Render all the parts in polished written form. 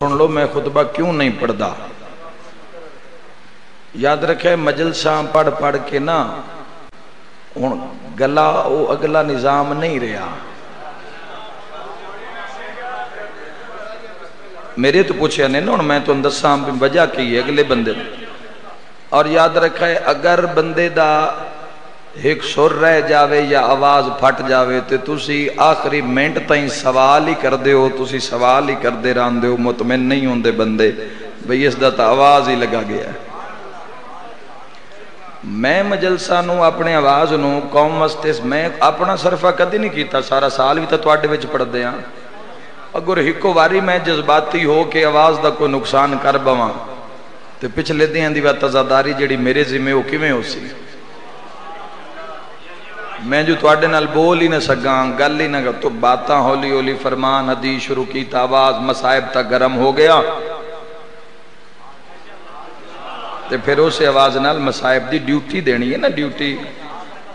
سن لو میں خطبہ کیوں نہیں پڑھدا. یاد رکھے مجلساں پڑھ پڑھ کے نا ہن گلا او اگلا نظام نہیں رہا. میرے تو پوچھے نہیں نا میں تو دساں وجہ کی ہے اگلے بندے. اور یاد رکھے اگر بندے دا ایک سر رہ جاوے یا آواز پھٹ جاوے تو تسی آخری منٹ تائیں سوال ہی کر دے ہو, تسی سوال ہی کر دے رہن دے ہو, مطمئن نہیں ہوندے بندے بھئی اس دا تا آواز ہی لگا گیا ہے. میں مجلسہ نو اپنے آواز نو قوم واسطے میں اپنا صرفہ کدی نہیں کیتا, سارا سال بھی تا تواڈے وچ پڑھ دے ہاں. اگر ہکو واری میں جذباتی ہو کہ آواز دا کوئی نقصان کر بواں تو پچھلے دیاں دی تزاداری جڑی میرے ذمہ ہو کیویں ہو سی. میں جو تواڈے نال بول ہی نہ سکاں, گل ہی نہ تو باتاں ہولی ہولی فرمان حدیث شروع کی تا آواز مصائب تک گرم ہو گیا تے پھر اسے آواز نال مصائب دی ڈیوٹی دینی ہے نا. ڈیوٹی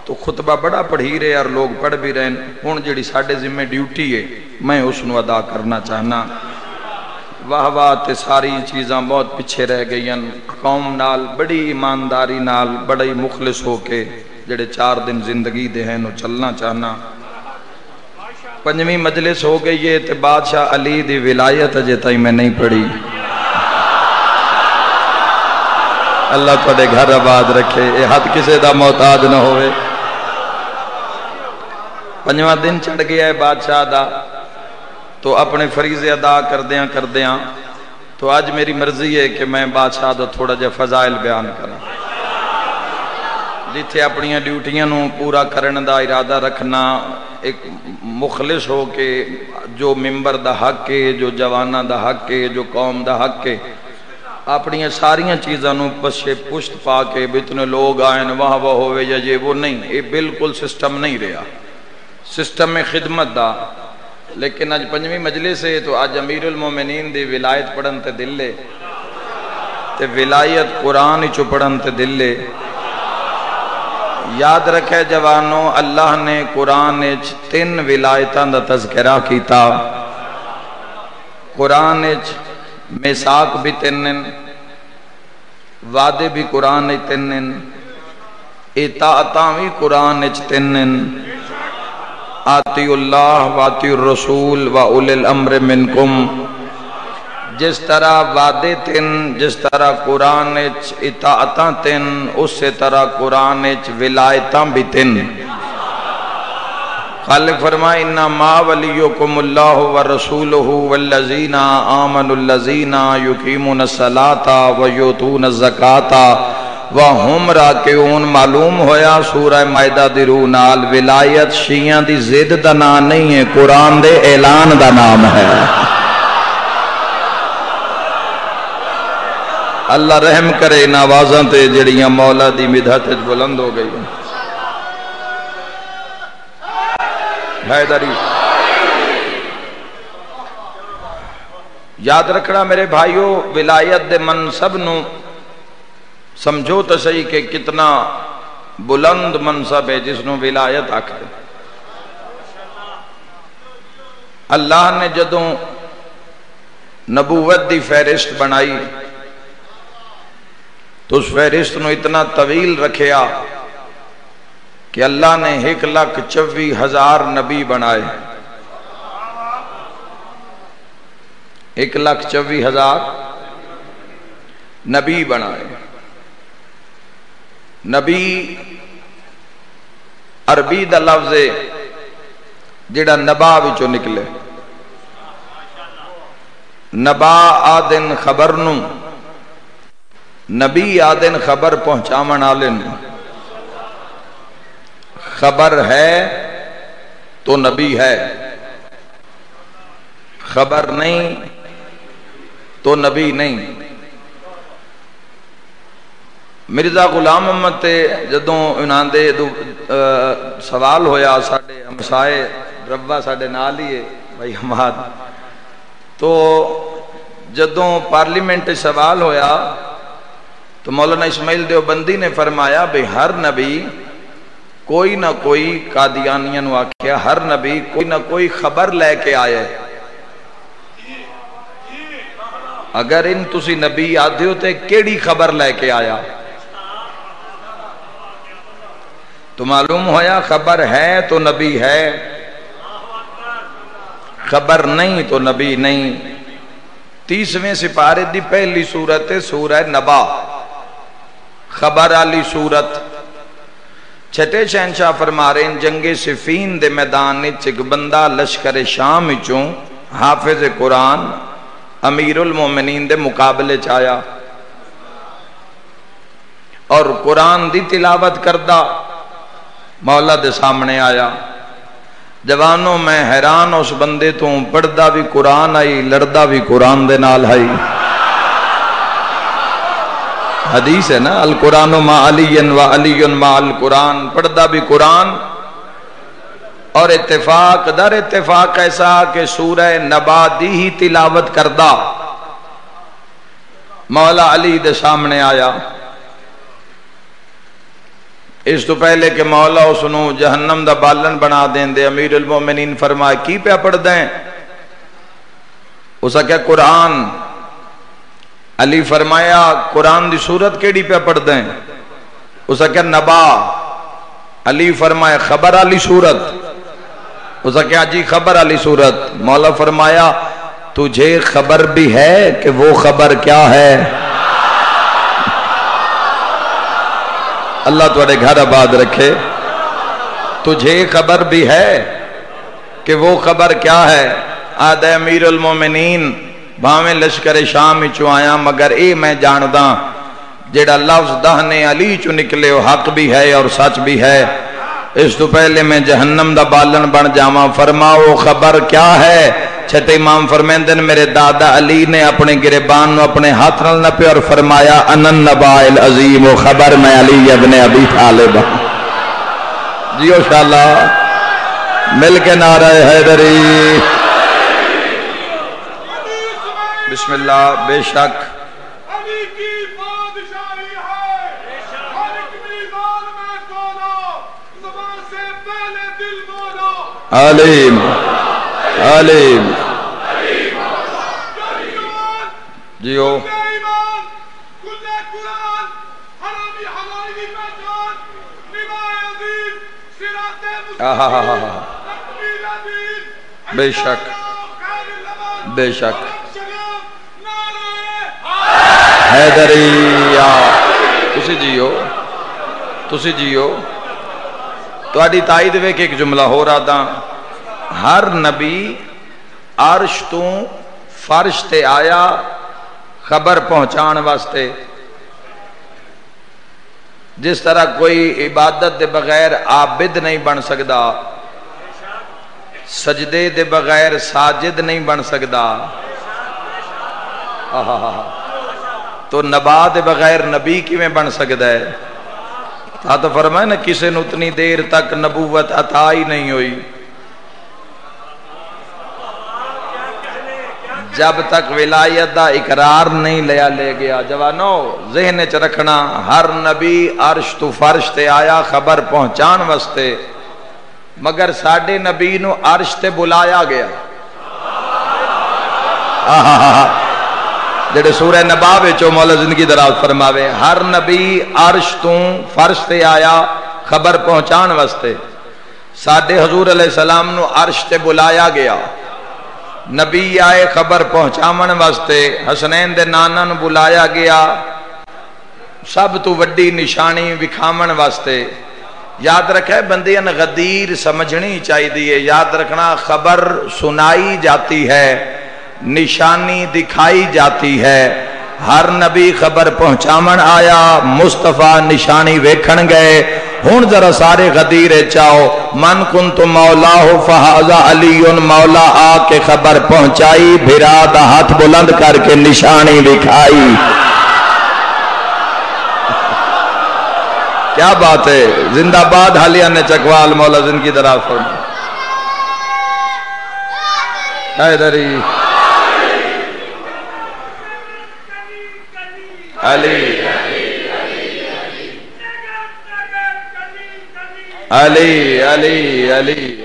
تو خطبہ بڑا پڑھی رہے اور لوگ پڑھ بھی رہے. ہن جڑی ساڈے ذمہ ڈیوٹی ہے میں اس نو ادا کرنا چاہنا. واہ واہ تے ساری چیزاں بہت پیچھے رہ گئیاں. قوم نال بڑی ایمانداری نال بڑی مخلص ہو کے جڑے 4 دن زندگی دے ہیں نو چلنا چاہنا. 5ویں مجلس ہو گئی ہے تے بادشاہ علی دی ولایت اجے تائیں میں نہیں پڑھی. اللہ تواڈے گھر آباد رکھے, اے حد کسے دا محتاج نہ ہوئے. 5واں دن چڑھ گیا ہے بادشاہ دا, تو اپنے فریضے ادا کردیاں تو آج میری مرضی ہے کہ میں بادشاہ دا تھوڑا جا فضائل بیان کروں. جتھے اپنیاں ڈیوٹیاں نو پورا کرن دا ارادہ رکھنا, ایک مخلص ہو کے جو ممبر دا حق ہے, جو جوانہ دا حق ہے, جو قوم دا حق ہے, اپنیاں ساریاں چیزاں نو پشے پشت پا کے بتنے لوگ آئیں واہ واہ ہوئے یا یہ وہ نہیں. یہ بالکل سسٹم نہیں رہا, سسٹم میں خدمت دا. لیکن آج 5ویں مجلس ہے تو آج امیر المومنین دی ولایت پڑھن تے دل لے تے ولایت قرآن چو پڑھن تے دل لے. یاد رکھے جوانوں, اللہ نے قرآن 3 ولایتاں دا تذکرہ کیتا. قرآن میثاق بھی 3, وعدے بھی قرآن 3, اطاعتاں بھی قرآن 3, آتی اللہ واتی الرسول و اولی الامر منکم. جس طرح وعدے 3, جس طرح قرآن اطاعتاں 3, اس سے طرح قرآن ولایتاں بھی 3. خالق فرمائے انما ولیکم اللہ ورسولہ والذین آمنوا الذین یقیمون الصلاۃ ویؤتون الزکاۃ وہم راکعون. معلوم ہویا سورہ مائدہ دی روح نال ولایت شیعہ دی ضد دا نام نہیں ہے, قرآن دے اعلان دا نام ہے. اللہ رحم کرے ان آوازاں تے جڑیاں مولا دی مدحت بلند ہو گئی. حیدری یاد رکھنا میرے بھائیو, ولایت دے منصب نو سمجھو تو صحیح کہ کتنا بلند منصب ہے جس نو ولایت آکھتے. اللہ نے جدوں نبوت دی فہرست بنائی تو اس فہرست نو اتنا طویل رکھیا کہ اللہ نے 1,24,000 نبی بنائے. 1,24,000 نبی بنائے. نبی عربی دا لفظ ہے جڑا نبا وچوں نکلے. نبا آدن خبر نو, نبی آدن خبر پہنچاون والے نو. خبر ہے تو نبی ہے, خبر نہیں تو نبی نہیں. مرزا غلام محمد تے جدوں انہاں دے سوال ہویا, ساڈے ہمسائے ربا ساڈے نال ہی ہے بھائی حماد, تو جدوں پارلیمنٹ سوال ہویا تو مولانا اسماعیل دیوبندی نے فرمایا بھئی ہر نبی کوئی نہ کوئی قادیانیاں نو آکھیا ہر نبی کوئی نہ کوئی خبر لے کے آئے. اگر ان تسی نبی آدھے ہو تے کیڑی خبر لے کے آیا؟ تو معلوم ہویا خبر ہے تو نبی ہے، خبر نہیں تو نبی نہیں۔ 30ویں سپارے دی پہلی سورت ہے سورہ نبا، خبر علی سورت۔ چھٹے شہنشاہ فرما رہے ہیں جنگ صفین دے میدان ایک بندہ لشکر شام چوں حافظ قرآن امیر المومنین دے مقابلے چایا اور قرآن دی تلاوت کردہ مولا دے سامنے آیا۔ جوانوں میں حیران اس بندے تو پڑھدا بھی قرآن آئی، لڑدا بھی قرآن دے نال آئی۔ حدیث ہے نا، القرآن ما علی و علی ما القرآن، پڑھدا بھی قرآن۔ اور اتفاق در اتفاق ایسا کہ سورہ نبا دی ہی تلاوت کردہ مولا علی دے سامنے آیا۔ اس تو پہلے کہ مولا اس نو جہنم دا بالن بنا دین دے، امیر المومنین فرمائے کی پہ پڑھ دیں؟ اسا کیا قرآن؟ علی فرمایا قرآن دی سورت کیڑی پہ پڑھ دیں؟ اسا کیا نبا؟ علی فرمایا خبر علی سورت؟ اسا کیا جی خبر علی سورت؟ مولا فرمایا تجھے خبر بھی ہے کہ وہ خبر کیا ہے؟ اللہ تمہارے گھر آباد رکھے۔ تجھے خبر بھی ہے کہ وہ خبر کیا ہے؟ آدھے امیر المومنین بھاویں لشکر شام چو آیا مگر اے میں جانداں جیڑا لفظ دہنے علی چو نکلے وہ حق بھی ہے اور سچ بھی ہے۔ اس تو پہلے میں جہنم دا بالن بن جاواں، فرماؤ خبر کیا ہے؟ چھٹے امام فرمیندن میرے دادا علی نے اپنے گریبان نو اپنے ہاتھ نال نپے اور فرمایا ان النباء العظیم، و خبر میں علی ابن ابی طالب۔ جیو انشاءاللہ مل کے نعرہ حیدری۔ بسم اللہ۔ بے شک علی کی بادشاہی ہے، ہر ایک میدان میں کھولا، زبان سے پہلے دل بولو۔ علیم علیم جیو۔ ایمان کل قرآن حرامی حلالی کی پہچان، نمائے عظیم صراط مستقیم، تکمیل عظیم، بے شک بے شک حیدری تسی جیو، تسی جیو۔ تو آڈی تائید وے کہ ایک جملہ ہو رہا تھا، ہر نبی عرش تو فرش تے آیا خبر پہنچان واسطے۔ جس طرح کوئی عبادت دے بغیر عابد نہیں بن سکدا، سجدے دے بغیر ساجد نہیں بن سکدا، تو نبا دے بغیر نبی کی میں بن سکدا ہے؟ تو فرمائے نا کسے نو اتنی دیر تک نبوت عطا ہی نہیں ہوئی جب تک ولایت دا اقرار نہیں لیا لے گیا۔ جوانو ذہن چ رکھنا، ہر نبی عرش تو فرش تے آیا خبر پہنچان واسطے، مگر ساڈے نبی نو عرش تے بلایا گیا۔ جڑے سورہ نبا وچوں مولا زندگی دراز فرماوے، ہر نبی عرش تو فرش تے آیا خبر پہنچان واسطے، ساڈے حضور علیہ السلام نو عرش تے بلایا گیا۔ نبی آئے خبر پہنچامن واسطے، حسنین دے نانا نو بلایا گیا سب تو وڈی نشانی وکھامن واسطے۔ یاد رکھے بندیاں غدیر سمجھنی چاہی دیئے، یاد رکھنا خبر سنائی جاتی ہے، نشانی دکھائی جاتی ہے۔ ہر نبی خبر پہنچامن آیا، مصطفیٰ نشانی ویکھن گئے۔ ہون ذرا سارے غدیر چاہو، من کنت مولاہ فہذا علی، مولا آ کے خبر پہنچائی، بھرا دا ہاتھ بلند کر کے نشانی دکھائی۔ کیا بات ہے، زندہ باد حالیہ نے چکوال مولا زندگی دراز فرمائے۔ حیدری علی علی علی علی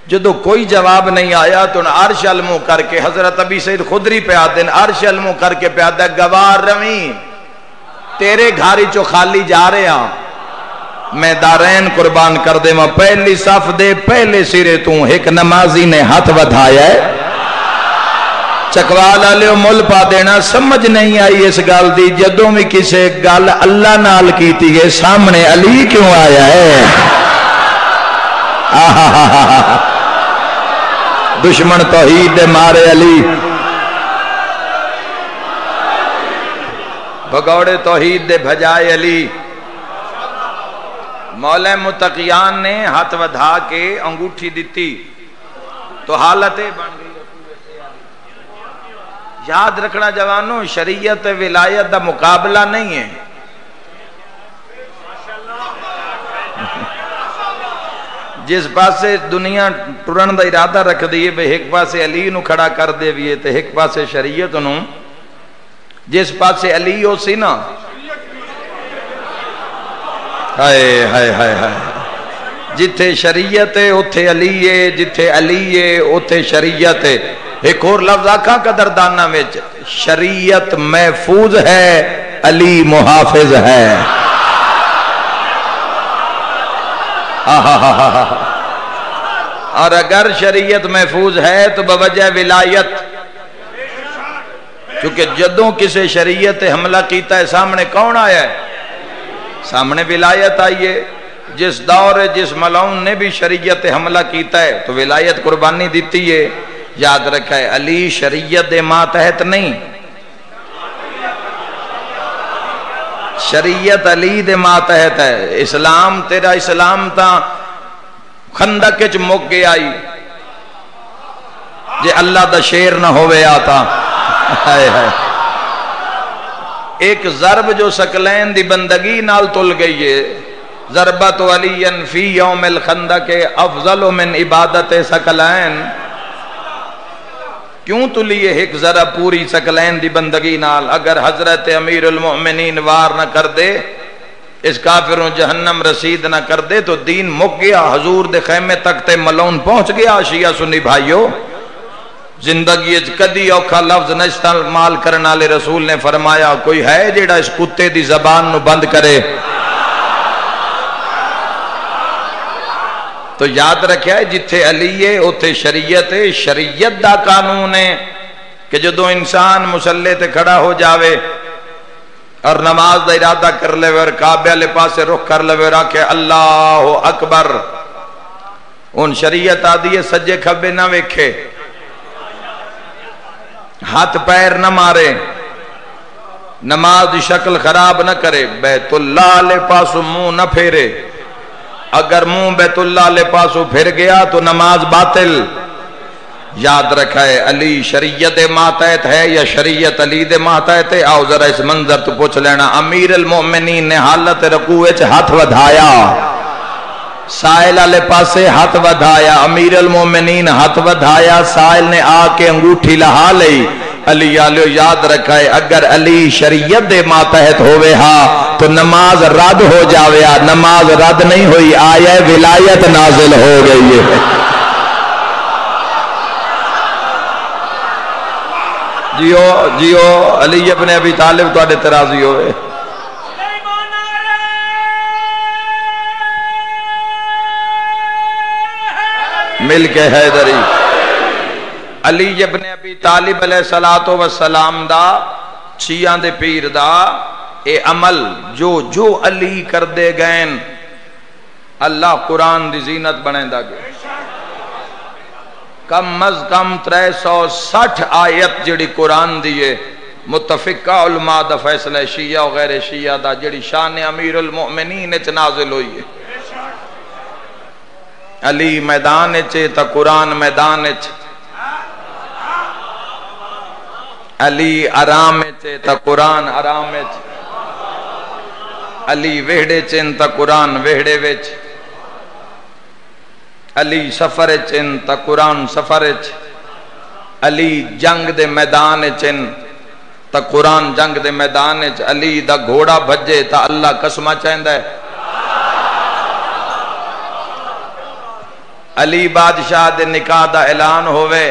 جدو کوئی جواب نہیں آیا تو عرش علمو کر کے حضرت ابی سعید خدری پہ آتے ہیں، عرش علمو کر کے پہ آتا ہے گوار رویں تیرے گھاری چو خالی جا رہے ہیں، میں دارین قربان کر دے میں پہلی صف دے پہلے سرے توں ایک نمازی نے ہاتھ ودھایا ہے، چکوال علیہ مل پا دینا سمجھ نہیں آئی اس گال دی، جدوں میں کسے گال اللہ نال کیتی ہے سامنے علی کیوں آیا ہے؟ دشمن توحید دے مارے علی، بھگوڑے توحید دے بھجائے علی۔ مولا متقیان نے ہاتھ ودھا کے انگوٹھی دیتی تو حالتیں بن گئی۔ یاد رکھنا جوانوں، شریعت ولایت دا مقابلہ نہیں ہے، جس پاسے دنیا ٹرن دا ارادہ رکھ دیئے بے ایک پاسے علی نو کھڑا کر دے بھی تے ایک پاسے شریعت نو، جس پاسے علی ہو سی نا، ہائے ہائے ہائے ہائے، جتھے شریعت ہے اتھے علی ہے، جتھے علی ہے اتھے شریعت ہے۔ ایک اور لفظ آکھاں قدردانہ میں، شریعت محفوظ ہے علی محافظ ہے۔ اور اگر شریعت محفوظ ہے تو بوجہ ولایت، چونکہ جدوں کسے شریعت حملہ کیتا ہے سامنے کون آیا ہے؟ سامنے ولایت آئیے۔ جس دور جس ملعون نے بھی شریعت حملہ کیتا ہے تو ولایت قربانی دیتی ہے۔ یاد رکھا ہے علی شریعت دے ماتحت نہیں، شریعت علی دے ماتحت ہے۔ اسلام تیرا اسلام تا خندق وچ مک گیا آئی جے اللہ دا شیر نہ ہوئے آتا۔ ایک ضرب جو ثقلین دی بندگی نال تل گئی ہے، ضربت علی فی یوم الخندق افضل من عبادت ثقلین، کیوں تلیے ایک ذرا پوری ثقلین دی بندگی نال؟ اگر حضرت امیر المؤمنین وار نہ کر دے، اس کافروں جہنم رسید نہ کر دے تو دین مک گیا، حضور دے خیمے تک تے ملون پہنچ گیا۔ شیعہ سنی بھائیو، زندگی کدی اوکھا لفظ نہ استعمال کرنا لے، رسول نے فرمایا کوئی ہے جیڑا اس کتے دی زبان نو بند کرے؟ تو یاد رکھیا ہے جتھے علی ہے اتھے شریعت ہے۔ شریعت دا قانون ہے کہ جدو انسان مسلح تے کھڑا ہو جاوے اور نماز دا ارادہ کر لے اور کعبے والے پاسے رخ کر لے اور آکھے اللہ اکبر، ان شریعت آدھی ہے سجے کھبے نہ ویکھے، ہاتھ پیر نہ مارے، نماز دی شکل خراب نہ کرے، بیت اللہ لے پاسو منہ نہ پھیرے۔ اگر منہ بیت اللہ لے پاسو پھر گیا تو نماز باطل۔ یاد رکھا ہے علی شریعت ماتحت ہے یا شریعت علی دے ماتحت ہے؟ آؤ ذرا اس منظر تو پوچھ لینا۔ امیر المؤمنین نے حالت رکوع وچ ہاتھ ودھایا، سائل والے پاسے ہاتھ ودھایا، امیر المؤمنین ہاتھ ودھایا، سائل نے آ کے انگوٹھی لہا لئی۔ علی آلیو یاد رکھا ہے اگر علی شریعت دے ماتحت ہوئے ہاں تو نماز رد ہو جاوے، نماز رد نہیں ہوئی، آیا ولایت نازل ہو گئی ہے۔ جیو جیو علی ابن ابی طالب تو اڈے ترازی ہوئے۔ مل کے حیدری علی ابن ابی طالب علیہ السلام دا شیعہ دے پیر دا اے عمل جو علی کر دے گئے اللہ قرآن دی زینت بنے دا گئے۔ کم از کم 360 آیت جڑی قرآن دیئے متفقہ علماء دا فیصلہ شیعہ و غیر شیعہ دا جڑی شان امیر المؤمنین اچ نازل ہوئی ہے۔ علی میدان اچے تا قرآن میدان اچ، علی آرام اچے تا قرآن آرام اچ، علی وہڑے چن تا قرآن وہڑے وچ، علی سفر چن تا قرآن سفر اچ، علی جنگ دے میدان چن تا قرآن جنگ دے میدان اچ، علی دا گھوڑا بھجے تا اللہ قسمہ چاہندہ ہے، علی بادشاہ دے نکاح دا اعلان ہوئے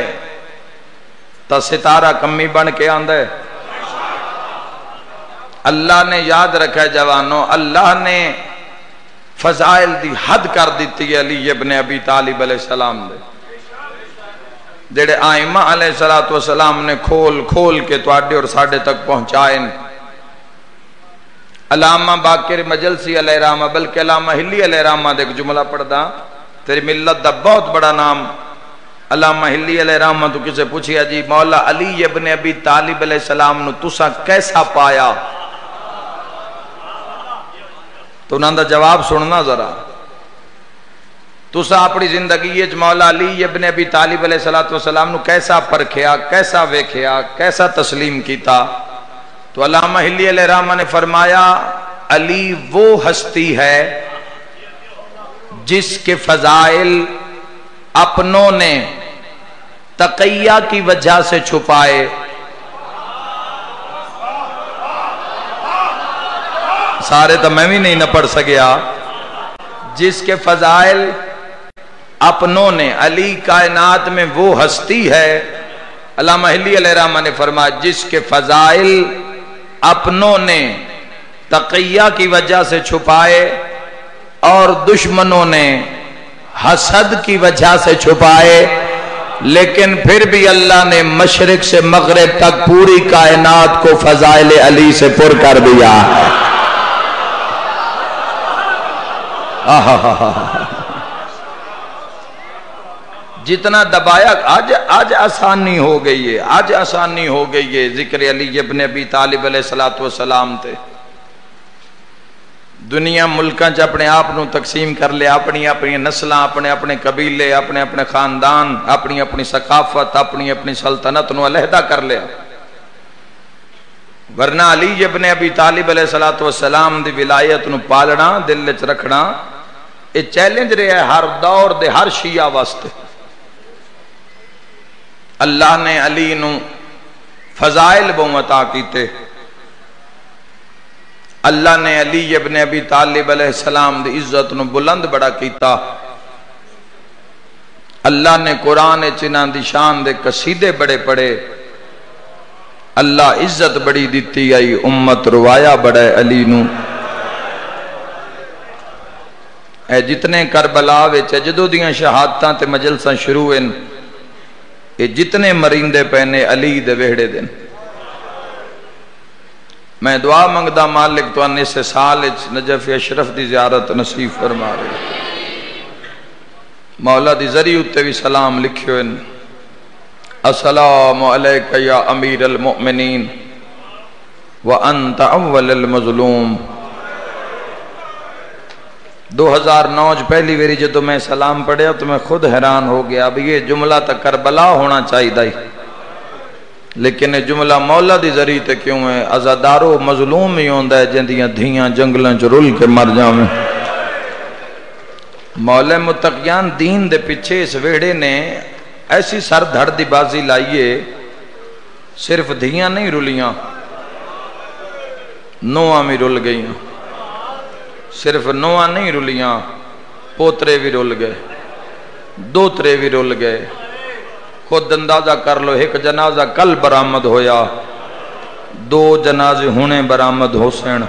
تا ستارہ کمی بن کے آندے. اللہ نے یاد رکھا ہے جوانوں، اللہ نے فضائل دی حد کر دیتی ہے علی ابن ابی طالب علیہ السلام دے، جڑے آئمہ علیہ السلام نے کھول کھول کے تواڈے اور ساڈے تک پہنچائے. علامہ باقر مجلسی علیہ رحمہ، بلکہ علامہ ہلی علیہ رحمہ دے ایک جملہ پڑھدا، تیری ملت دا بہت بڑا نام. علامہ ہلی علیہ رحمہ تو کسے پوچھیا جی مولا علی ابن ابی طالب علیہ السلام نو تسا کیسا پایا؟ تو انہاں دا جواب سننا ذرا. تسا اپنی زندگی اچ مولا علی ابن ابی طالب علیہ السلام نو کیسا پرکھیا، کیسا ویکھیا، کیسا تسلیم کیتا؟ تو علامہ ہلی علیہ رحمہ نے فرمایا علی وہ ہستی ہے جس کے فضائل اپنوں نے تقیہ کی وجہ سے چھپائے. سارے تو میں بھی نہیں نہ پڑھ سکیا. جس کے فضائل اپنوں نے، علی کائنات میں وہ ہستی ہے، علامہ ہلی علیہ رحمہ نے فرمایا جس کے فضائل اپنوں نے تقیہ کی وجہ سے چھپائے اور دشمنوں نے حسد کی وجہ سے چھپائے، لیکن پھر بھی اللہ نے مشرق سے مغرب تک پوری کائنات کو فضائل علی سے پر کر دیا. جتنا دبایا آج آسانی ہو گئی ہے، آج آسانی ہو گئی ہے ذکر علی ابن ابی طالب علیہ السلام تے. دنیا ملکاں چ اپنے آپ نو تقسیم کر لیا، اپنی اپنی نسلاں، اپنے اپنے قبیلے، اپنے اپنے خاندان، اپنی اپنی ثقافت، اپنی اپنی سلطنت نو علیحدہ کر لیا. ورنہ علی ابن ابی طالب علیہ السلام دی ولایت نو پالنا، دل وچ رکھنا، یہ چیلنج رہا ہے ہر دور دے ہر شیعہ واسطے. اللہ نے علی نو فضائل بہت عطا کیتے. اللہ نے علی ابن ابی طالب علیہ السلام دی عزت نو بلند بڑا کیتا. اللہ نے قرآن چناں دی شان دے قصیدے بڑے پڑے. اللہ عزت بڑی دیتی آئی، امت روایا بڑا علی نو. اے جتنے کربلا وچ جدوں دیاں شہادتاں تے مجلساں شروع ہیں، اے جتنے مریندے پہنے علی دے وہڑے دن. میں دعا منگدا مالک تو ان اس سال نجف اشرف دی زیارت نصیب فرما رہے. مولا دی ذریعہ تے بھی سلام لکھیو ان. السلام علیکہ یا امیر المؤمنین وانت اول المظلوم. 2009 پہلی ویری جدو میں سلام پڑھیا تو میں خود حیران ہو گیا. اب یہ جملہ تک کربلا ہونا چاہیے دا، لیکن یہ جملہ مولا دی ذریعہ تے کیوں ہے؟ عزادارو مظلوم ہی ہوندہ ہے جندیاں دھیاں جنگلاں چ رل کے مر جاویں. مولا متقیان دین دے پیچھے اس ویڑے نے ایسی سر دھڑ دی بازی لائیے، صرف دھیاں نہیں رلیاں، نوواں بھی رل گئیاں. صرف نوواں نہیں رلیاں، پوترے بھی رل گئے، دوترے بھی رل گئے. خود اندازہ کر لو، ایک جنازہ کل برآمد ہویا، 2 جنازے ہونے برآمد ہو سین.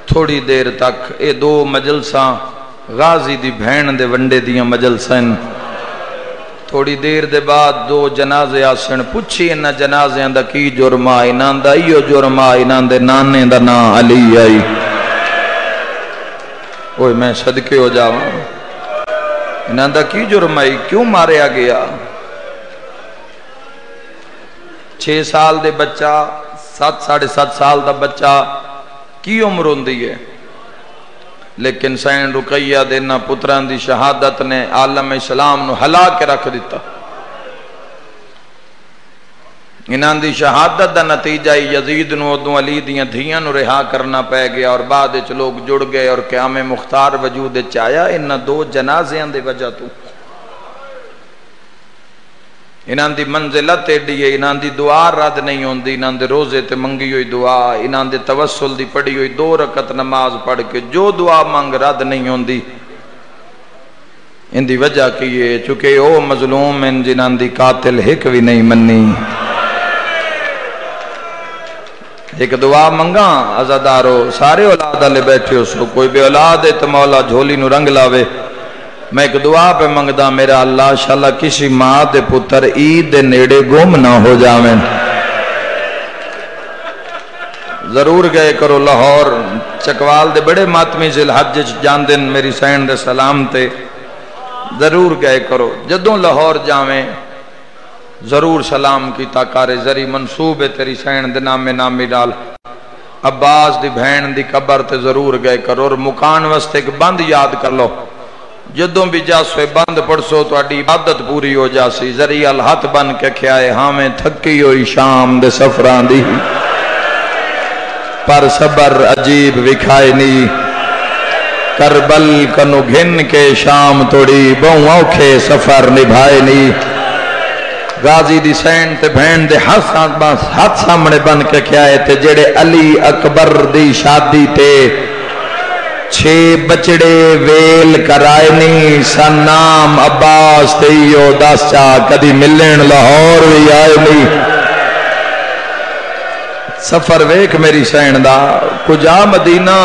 تھوڑی دیر تک اے 2 مجلساں غازی دی بہن دے ونڈے دیاں مجلساں. تھوڑی دیر دے بعد 2 جنازے آسن. پوچھی انہاں جنازیاں دا کی جرم آئی؟ انہاں دا ایو جرم آئی انہاں دے نانے دا نا علی آئی. اوہ میں صدقے ہو جاواں، انہاں دا کی جرم آئی؟ کیوں ماریا گیا؟ 6 سال دے بچہ، 7 ساڑھے 7 سال دا بچہ کی عمر ہوندی ہے؟ لیکن سین رقیہ دینا پتران دی شہادت نے عالم اسلام نو ہلا کے رکھ دیتا. انہاں دی شہادت دا نتیجہ یزید نو ادوں علی دیاں دھیاں نو رہا کرنا پہ گیا، اور بعد وچ لوگ جڑ گئے اور قیام مختار وجود وچ آیا انہاں 2 جنازیاں دی وجہ تو. انہاں دی منزلت ایڈی ہے، انہاں دی دعا رد نہیں ہوندی. انہاں دے روزے تے منگی ہوئی دعا، انہاں دے توسل دی پڑھی ہوئی 2 رکعت نماز پڑھ کے جو دعا منگ رد نہیں ہوندی. ان دی وجہ کی ہے چونکہ او مظلوم ہیں جنہاں دی قاتل ایک بھی نہیں منی. ایک دعا منگا عزادارو سارے اولاد والے بیٹھے ہو سو کوئی بے اولاد ہے تو مولا جھولی نو رنگ لاوے. میں ایک دعا پہ منگدا میرا اللہ انشاءاللہ کسی ماں دے پتر عید دے نیڑے گم نہ ہو جاویں. ضرور گئے کرو لاہور چکوال دے بڑے ماتمی ذی الحج جان دن میری سین دے سلام تے ضرور گئے کرو. جدوں لاہور جاویں ضرور سلام کی تاکارے زری منصوب ہے تیری سین دے نامی ڈال. عباس دی بہن دی قبر تے ضرور گئے کرو. اور مکان واسطے ایک بند یاد کر لو جدوں بھی جاسوے بند پڑھ سو تو اڈی عبادت پوری ہو جاسی. ذریعہ الہت بن کے کھیائے ہاں میں تھکی ہوئی شام دے سفران دی پر صبر عجیب وکھائے نی. کربل کنو گھن کے شام توڑی بہوں اوکھے سفر نبھائے نی. غازی دی سین تے بہن دے ہاتھ سامنے بن کے کھیائے تے جڑے علی اکبر دی شادی تے 6 بچڑے ویل کرائے نی. سن نام عباس تیو دس چا کدی ملن لاہور بھی آئے نی. سفر ویک میری سین دا کجا مدینہ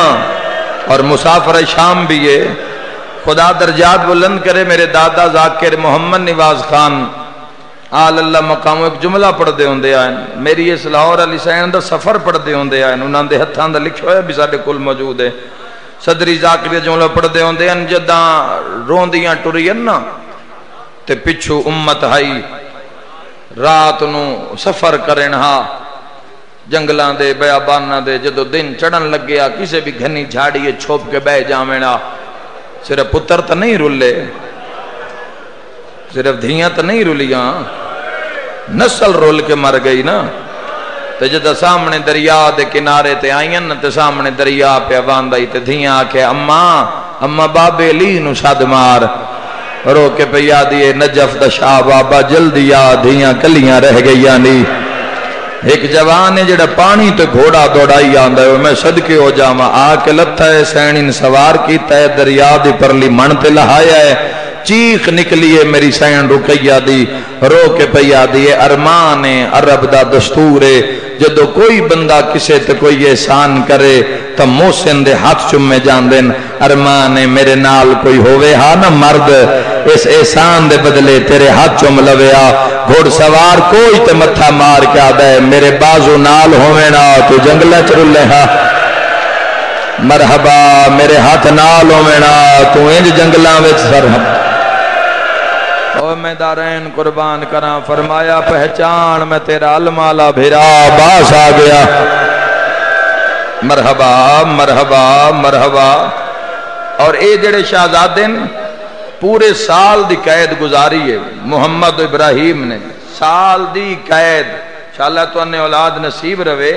اور مسافر شام بھی ہے. خدا درجات بلند کرے. میرے دادا ذاکر محمد نواز خان آل اللہ مقام ایک جملہ پڑھ دے ہوندے آئین میری اس لاہور علی سین دا سفر پڑھ دے ہوندے آئین انہاں دے ہتھاں دا لکھو ہے بھی ساڑے کل موجود ہے. صدری ذاکر جملہ پڑھ دے ہوندے آئین جداں روندیاں ٹرین نا تے پچھو امت ہائی رات نو سفر کرن ہا جنگلان دے بیابانہ دے جدو دن چڑھن لگ گیا کسے بھی گھنی جھاڑیے چھوپ کے بہ جامینا. صرف پتر تا نہیں رولے صرف دھیاں تا نہیں رولیاں نسل رول کے مر گئی نا. تے جدہ سامنے دریا دے کنارے تے آئین تے سامنے دریا پہ باندائی تے دھیاں آکے اماں بابے لی نو شاد مار رو کے پہ یادیے نجف دا شاہ بابا جلدی یاد دھیاں کلیاں رہ گئیاں نہیں. ایک جوان ہے جڑا پانی تو گھوڑا دوڑائی آندہ ہے میں صدقے ہو جاما آکے لتا ہے سینین سوار کیتا ہے دریا دی پرلی من تے لہایا ہے. چیخ نکلیے میری سین رکیہ دی رو کے پیا دیے. ارمان عرب دا دستور ہے جدو کوئی بندہ کسے تے کوئی احسان کرے تو محسن دے ہاتھ چمے جان دین. ارمان میرے نال کوئی ہوئے ہاں نا مرد اس احسان دے بدلے تیرے ہاتھ چم لویا. گھوڑ سوار کوئی تے متھا مار کے آدھا ہے میرے بازو نال ہوئے نا تو جنگلہ چرلے ہاں مرحبا میرے ہاتھ نال ہوئے نا تو انج جنگلہ وچ سرحب. او میں دارین قربان کراں فرمایا پہچان میں تیرا المالا بھیرا باس آ گیا. مرحبا مرحبا مرحبا. اور اے جڑے شہزادن پورے سال دی قید گزاری ہے محمد ابراہیم نے سال دی قید. انشاءاللہ تو انہیں اولاد نصیب روے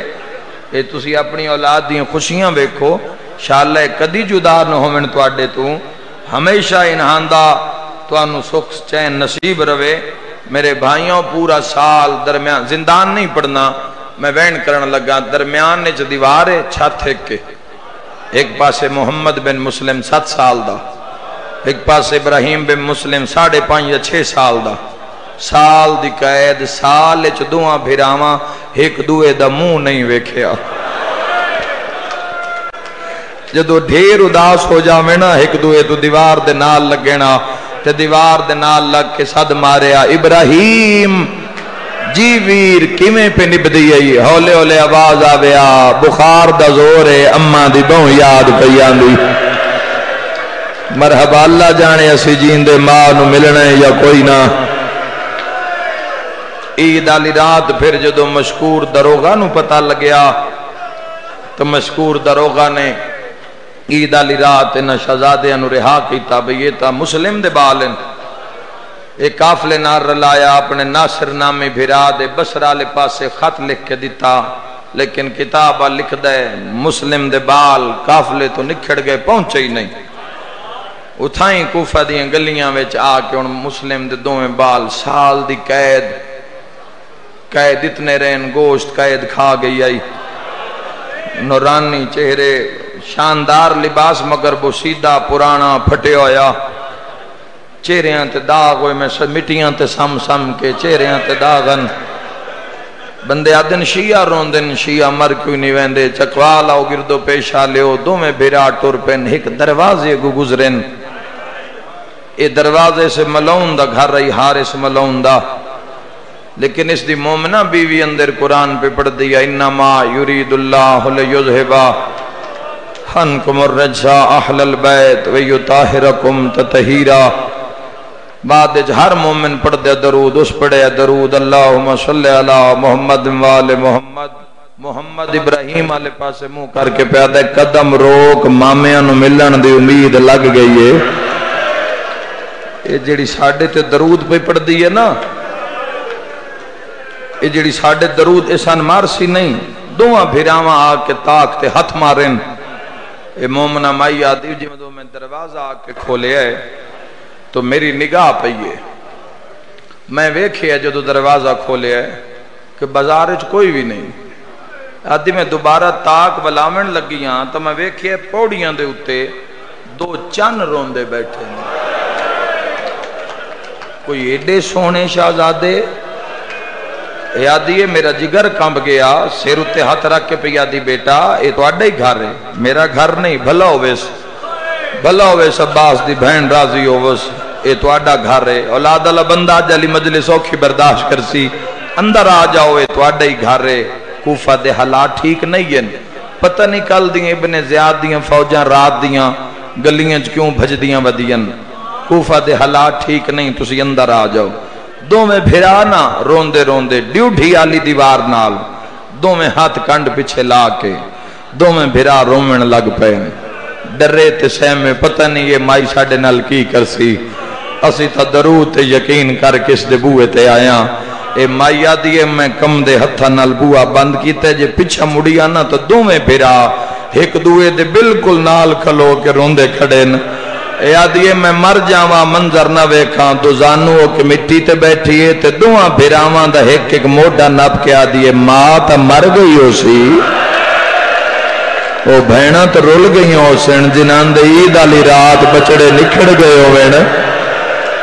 اے تسی اپنی اولاد دی خوشیاں بیکھو انشاءاللہ کدی جدا نہ ہومن تو آڈے تو ہمیشہ انہاندہ تو انہوں سکھ چین نصیب روے. میرے بھائیوں پورا سال درمیان زندان نہیں پڑھنا میں وین کرن لگا درمیان نے جو دیوارے چھت کے ایک پاسے محمد بن مسلم 7 سال دا ایک پاسے ابراہیم بن مسلم 5.5 یا 6 سال دا. سال دی قید سال اچ دعا بھیراواں ایک دوے دا منہ نہیں ویکھیا. جدو ڈھیر اداس ہو جاویں نا ایک دوے تو دیوار دے نال لگینا تے دیوار دے نال لگ کے صد ماریا ابراہیم جی ویر کیویں پہ نبدی آئی ہولے ہولے آواز آویا بخار دا زور ہے اماں دی بہوں یاد پئی آندی. مرحبا اللہ جانے اسی جیندے ماں نو ملنے یا کوئی نہ. عید آلی رات پھر جدو مشکور دروغہ نو پتہ لگیا تو مشکور دروغہ نے عید آلی رات انہا شہزادے انہوں رہا کیتا بھئی یہ تا مسلم دے بالن ایک کافلے نار رلایا اپنے ناصر نامی بھیرا دے بسرا لے پاسے خط لکھ کے دیتا لیکن کتابہ لکھ دے مسلم دے بال کافلے تو نکھڑ گئے پہنچے ہی نہیں. اتھائیں کوفہ دیاں گلیاں ویچ آکے ان مسلم دے دویں بال سال دی قید اتنے رہن گوشت قید کھا گئی آئی. نورانی چہرے شاندار لباس مگر بو سیدھا پرانا پھٹے ہویا چہریاں تے داغ ہوئے میں مٹیاں تے سم سم کے چہریاں تے داغن بندے آدن شیعہ روندن شیعہ مر کوئی نہیں ویندے چکوال آؤ گردو پیشا لیو دو میں بھیرا ٹور پین ایک دروازے کو گزرن اے دروازے سے ملون دا گھر رہی حارس ملون دا لیکن اس دی مومنہ بیوی اندر قرآن پہ پڑھ دیا انما یرید اللہ لیذہبا عنکم الرجس اہل البیت ویطہرکم تطہیرا بعد ہر مومن پڑھ دے درود اس پڑھے درود اللہم صلی علی محمد وآل محمد محمد ابراہیم آلے پاسے منہ کر کے پیادہ قدم روک مامیاں نو ملن دی امید لگ گئی ہے یہ جیڑی ساڑھے تے درود پہ پڑھ دی ہے نا یہ جیڑی ساڑھے درود احسان مارسی نہیں دعا بھیراواں آ کے تاک تے ہتھ مارن اے مومنہ مائی آدھی جی میں دروازہ آ کے کھولے ہے تو میری نگاہ پئیے میں ویکھیا جو دروازہ کھولے ہے کہ بازارج کوئی بھی نہیں آدھی میں دوبارہ تاک بلامن لگیاں تو میں ویکھیا پوڑیاں دے اتے دو چن روندے بیٹھے ہیں کوئی ایڈے سونے شہزادے یادی ہے میرا جگر کمب گیا سیر اتے ہاتھ رکھ کے پہ یادی بیٹا یہ تو اڈا ہی گھر ہے میرا گھر نہیں بھلا ہوئیس عباس دی بہن راضی ہوئیس یہ تو اڈا گھر ہے اولاد اللہ بندہ جلی مجلس اوکھی برداشت کرسی اندر آ جاؤ یہ تو اڈا ہی گھر ہے کوفہ دے حالات ٹھیک نہیں ہیں پتہ نہیں کل دیاں ابن زیاد دیاں فوجاں رات دیاں گلیاں کیوں بھج دیاں ودیاں کوفہ دے حالات ٹھیک نہیں تسی اندر آ جاؤ دو میں بھیرانا روندے روندے ڈیوٹھی آلی دیوار نال دو میں ہاتھ کنڈ پچھے لا کے دو میں بھیرا رومن لگ پہن ڈرے تے سہمے پتہ نہیں یہ مائی ساڑے نال کی کرسی اسی تا درود تے یقین کر کس دے بوئے تے آیا اے مائی آدھیے میں کم دے ہتھا نال بوہ بند کیتے جے پچھا مڑی آنا تو دو میں بھیرا ایک دوئے دے بالکل نال کھلو کے روندے کھڑین اے آدھیے میں مر جاواں منظر نہ ویکھاں تو زانو کہ مٹی تے بیٹھیے تے دوہاں بھیراواں دا ایک موڈا نپ کے آدھیے ماں تا مر گئی ہو سی او بھینا تا رول گئی ہو سن جنان دے عید آلی رات بچڑے نکھڑ گئے ہو وین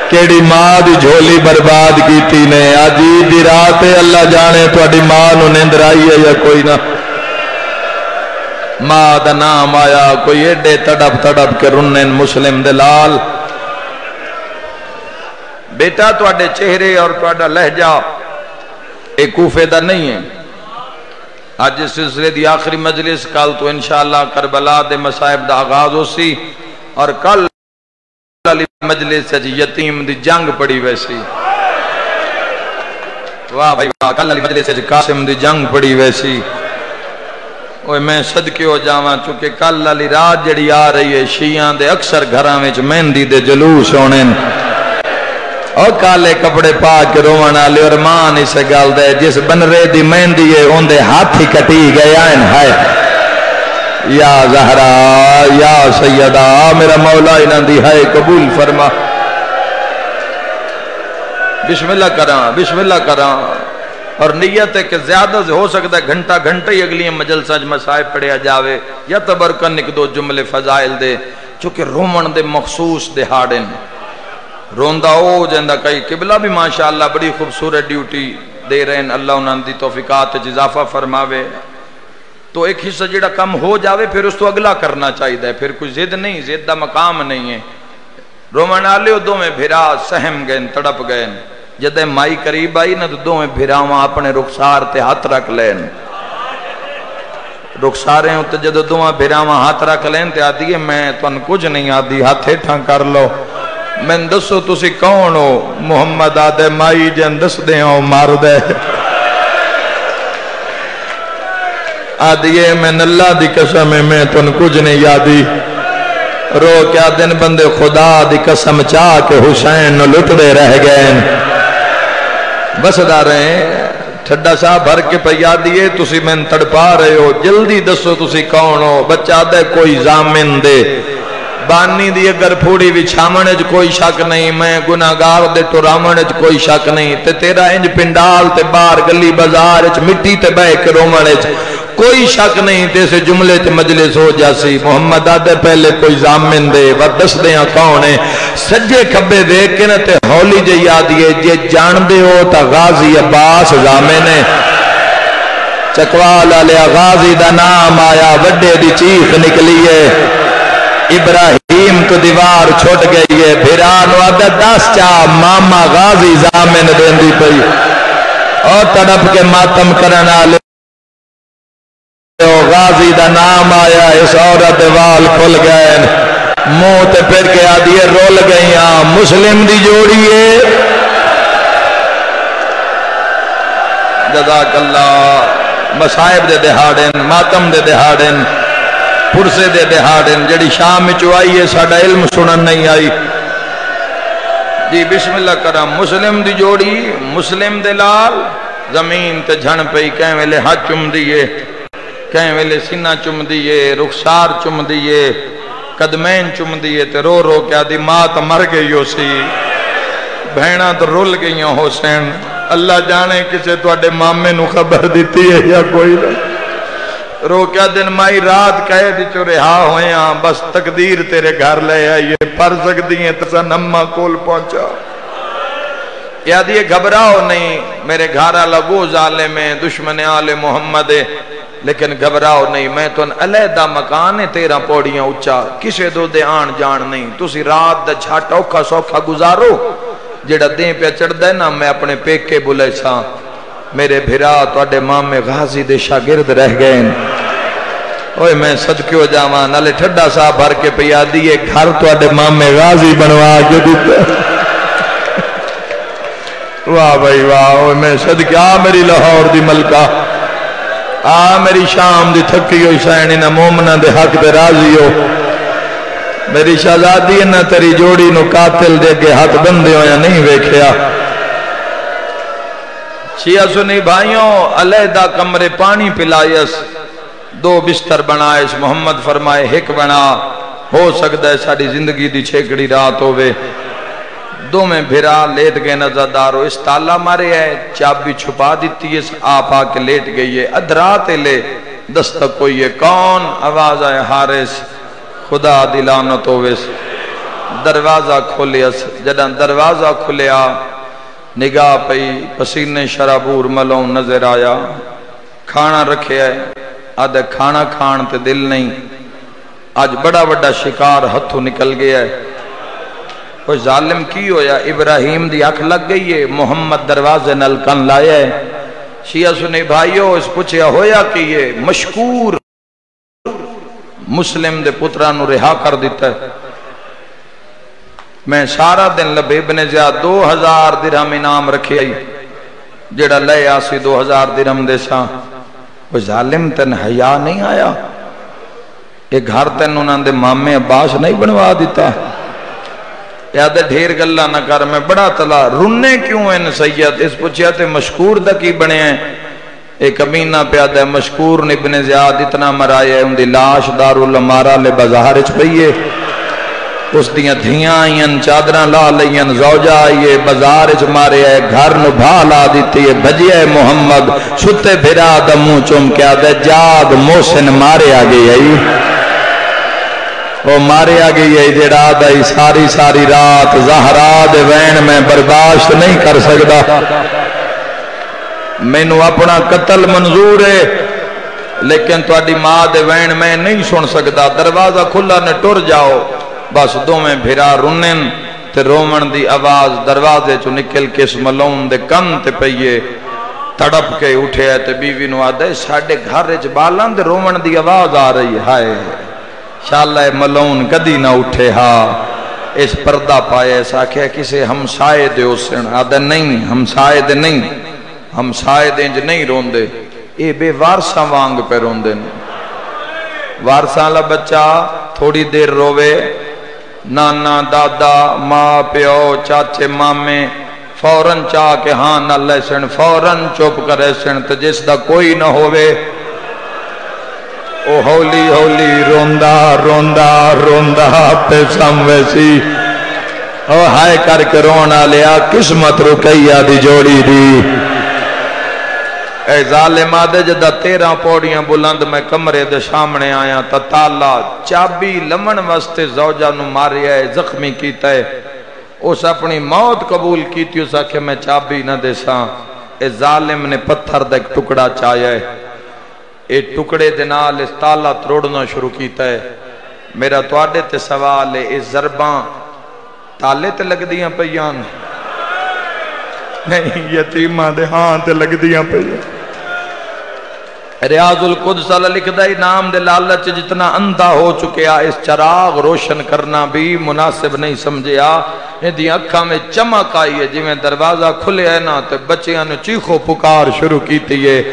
کیڑی ماں دی جھولی برباد کیتی نے عجیب دی رات اللہ جانے تو اڈی ماں نو نیندر آئی ہے یا کوئی نہ ماں دا نام آیا کوئی ایڈے تڑپ کے رنن مسلم دلال بیٹا تو اڈے چہرے اور تو اڈا لہجہ ایک کوفے دا نہیں ہے آج اس سلسلے دی آخری مجلس کل تو انشاءاللہ کربلا دے مصائب دا آغاز ہو سی اور کل مجلس سے یتیم دی جنگ پڑی ویسی واہ بھائی واہ کل مجلس سے قاسم دی جنگ پڑی ویسی اوہ میں صدقے ہو جاواں چونکہ کل علی رات جڑی آ رہی ہے شیعان دے اکثر گھراں وچ مہندی دے جلوس ہونن اور کالے کپڑے پا کے روان والے اور ماں نہیں سے گل دے جس بنرے دی مہندی ہے اون دے ہاتھ ہی کٹی گیا ہے یا زہرا یا سیدہ میرا مولا انہاں دی ہے قبول فرما بسم اللہ کراں اور نیت ہے کہ زیادہ سے ہو سکتا ہے گھنٹہ ہی اگلی مجلسہ مسائب پڑھیا جاوے یا تبرکن ایک دو جملے فضائل دے چونکہ رومن دے مخصوص دے ہاڑن روندہ ہو جندہ کئی قبلہ بھی ماشاءاللہ بڑی خوبصورت ڈیوٹی دے رہے ہیں اللہ انہاں دی توفیقات اضافہ فرماوے تو ایک حصہ جڑا کم ہو جاوے پھر اس تو اگلا کرنا چاہیے پھر کوئی زد نہیں زد دا مقام نہیں ہے رومن آلے دو میں بھیرا سہم گئن تڑپ گئن جدے مائی قریب آئی نا تو دو میں بھیراواں اپنے رخسار تے ہاتھ رکھ لین رخساریں ہوتے جدے دو میں بھیراواں ہاتھ رکھ لین تے آدھی ہے میں تو ان کچھ نہیں آدھی ہاتھ ہیٹھاں کر لو میں دسو تسی کون ہو محمد آدھے مائی جن دس دے ہوں مار دے آدھی ہے میں اللہ دی قسم میں تو ان کچھ نہیں یادی رو کیا دن بندے خدا دی قسم چاہ کے حسین نو لٹ دے رہ گئے بس دارے ٹھڈا سا بھر کے پیا دیئے تسی میں تڑپا رہے ہو جلدی دسو تسی کون ہو بچہ دے کوئی زامن دے بانی دی اگر پھوڑی وچھامنج کوئی شک نہیں میں گناہگار دے ٹرامنج کوئی شک نہیں تے تیرا انج پنڈال تے بار گلی بازار مٹی تے بے کے رومنج کوئی شک نہیں تے سے جملے تے مجلس ہو جاسی محمد آدھے پہلے کوئی زامن دے ودس دے ہاں کون ہے سجے کھبے دیکھ کے نا تے ہولی جے یادیے جے جان دے ہو تا غازی عباس زامن ہے چکوال علیہ غازی دا نام آیا وڈے دی چیخ نکلی ہے ابراہیم تو دیوار چھوٹ گئی ہے بھیرانو آدھا 10 چاہ ماما غازی زامن دین دی پئی اور تڑپ کے ماتم کرنا لے غازی دا نام آیا اس عورت وال کھل گئے منہ تے پھر کے آدھیے رول گئی ہاں مسلم دی جوڑی ہے جزاک اللہ مصائب دے دہاڑن ماتم دے دہاڑن پرسے دے دہاڑن جڑی شام میں چوائی ہے ساڑا علم سنن نہیں آئی جی بسم اللہ کرم مسلم دی جوڑی مسلم دے لال زمین تے جھن پئی کہیں ویلے ہاتھ چم دیئے کہیں ویلے سینہ چم دیئے رخسار چم دیئے قدمین چم دیئے تے رو رو کیا دی ماں تا مر گئی ہو سی بہنہ تو رول گئی ہوں حسین اللہ جانے کسے تو اڈے مامے نو خبر دیتی ہے یا کوئی نہ رو کیا دن مائی رات کہے دی چو رہا ہوئے ہاں بس تقدیر تیرے گھر لے آئیے پر سکتی ہیں تسا نمہ کول پہنچا یاد یہ گھبراؤ نہیں میرے گھارا لگو ظالم ہے دشمن آل محمد ہے لیکن گھبراؤ نہیں میں تو علیحدہ مکان ہے 13 پوڑیاں اچھا کسے دو دے آن جان نہیں تسی رات دا چھاٹا اوکھا سوکھا گزارو جڑا دیں پہ چڑھ دے نا میں اپنے پیکے بلے ساں میرے بھرا تو اڈے مام غازی دے شاگرد رہ گئے اوہ میں صدقیو جاواں نالے ٹھڈا صاحب بھر کے پیا دیئے گھر تو اڈے مام غازی بنوا کے دیتا واہ بھائی واہ اوہ میں صدقی میری لاہور دی ملکہ میری شام دی تھکی ہوئی سینی نہ مومنہ دے حق دے راضی ہو میری شہزادی نہ تیری جوڑی نو قاتل دے کے ہاتھ بندے ہو یا نہیں ویکھیا شیعہ سنی بھائیوں علیحدہ کمرے پانی پلائیس 2 بستر بنائیس محمد فرمائے ہک بنا ہو سکتا ہے ساڑی زندگی دی چھیکڑی رات ہوئے 2 میں بھرا لیٹ گئے نظردارو اس تالا مارے ہے چابی چھپا دیتی ہے آپ آکے لیٹ گئی ہے ادرات لے دستک کوئی ہے کون آواز آئے حارس خدا دلانت ہوئیس دروازہ کھولیس جدن دروازہ کھولیا نگاہ پئی پسینے شرابور ملون نظر آیا کھانا رکھے ہے آدھے کھانا کھان تے دل نہیں آج بڑا بڑا شکار ہتھو نکل گیا ہے کوئی ظالم کی ہویا ابراہیم دی آنکھ لگ گئی ہے محمد دروازے نلکن لائے ہے شیعہ سنی بھائیو اس پوچھیا ہویا کہ یہ مشکور مسلم دے پترانو رہا کر دیتا ہے میں سارا دن لبے ابن زیاد 2000 درہم انعام رکھے آئی جڑا لے آسی 2000 درہم دے ساں وہ ظالم تن حیاء نہیں آیا ایک گھر تن انہوں دے مامے عباس نہیں بنوا دیتا یاد ڈھیر گلہ نہ کر میں بڑا تلا رننے کیوں ہیں سید اس پوچھیا تے مشکور دا کی بنے ہیں ایک امینہ پیادہ ہے مشکور ابن زیاد اتنا مرائے ہے ان دی لاش دارالمارا لے بازار اچ پئیے اس دیاں دھیاں آئین چادران لا لئین زوجہ آئیے بازار اچ مارے ہے گھر نو بھا لا دیتی ہے بھجیے محمد ستے بھرا دمو چم کیا دے جاگ موسن مارے آگئی ہے وہ مارے آگئی ہے جڑا دائی ساری ساری رات زہرا دے وین میں برداشت نہیں کر سکتا میں نو اپنا قتل منظور ہے لیکن تو اڈی ماں دے وین میں نہیں سن سکتا دروازہ کھلا نے ٹر جاؤ بس 2 میں بھرا رنن تے رومن دی آواز دروازے چو نکل کے اس ملون دے کن تے پئیے تڑپ کے اٹھے ہے تے بیوی نو آدھے ساڑھے گھر اچ بالان دے رومن دی آواز آ رہی ہے شاءاللہ ملون کدی نہ اٹھے ہاں اس پردہ پائے ایسا کہ کسے ہمسائے دے اسن آدھے نہیں ہمسائے دے نہیں ہمسائے دے انج نہیں رون دے اے بے وارساں وانگ پہ رون دے وارساں لا بچہ تھوڑی دیر روے نانا دادا ماں پیو چاچے مامے فوراں چاہ کے ہاں نہ لیسن فوراں چپ کرے سن تو جس دا کوئی نہ ہوئے او ہولی ہولی روندہ روندہ روندہ پہ سمویسی او ہائے کر کے رونا لیا قسمت رکیہ دی جوڑی دی اے ظالم آدھے جدہ 13 پوڑیاں بلند میں کمرے دے سامنے آیا تا تالا چابی لمن واسطے زوجہ نو ماریا ہے زخمی کیتا ہے اس اپنی موت قبول کیتی اس آکھے میں چابی نہ دے ساں اے ظالم نے پتھر دا ایک ٹکڑا چایا ہے اے ٹکڑے دے نال اس تالا تروڑنا شروع کیتا ہے میرا تواڈے تے سوال ہے اے ضرباں تالے تے لگ دیاں پیان نہیں یتیماں دے ہاں تے لگ دیاں پیان ریاض القدس اللہ لکھدا ہے نام دے لالچ جتنا اندھا ہو چکیا اس چراغ روشن کرنا بھی مناسب نہیں سمجھیا دی اکھاں میں چمک آئی ہے جی میں دروازہ کھلے ہے نا تے بچیاں نے چیخو پکار شروع کیتی ہے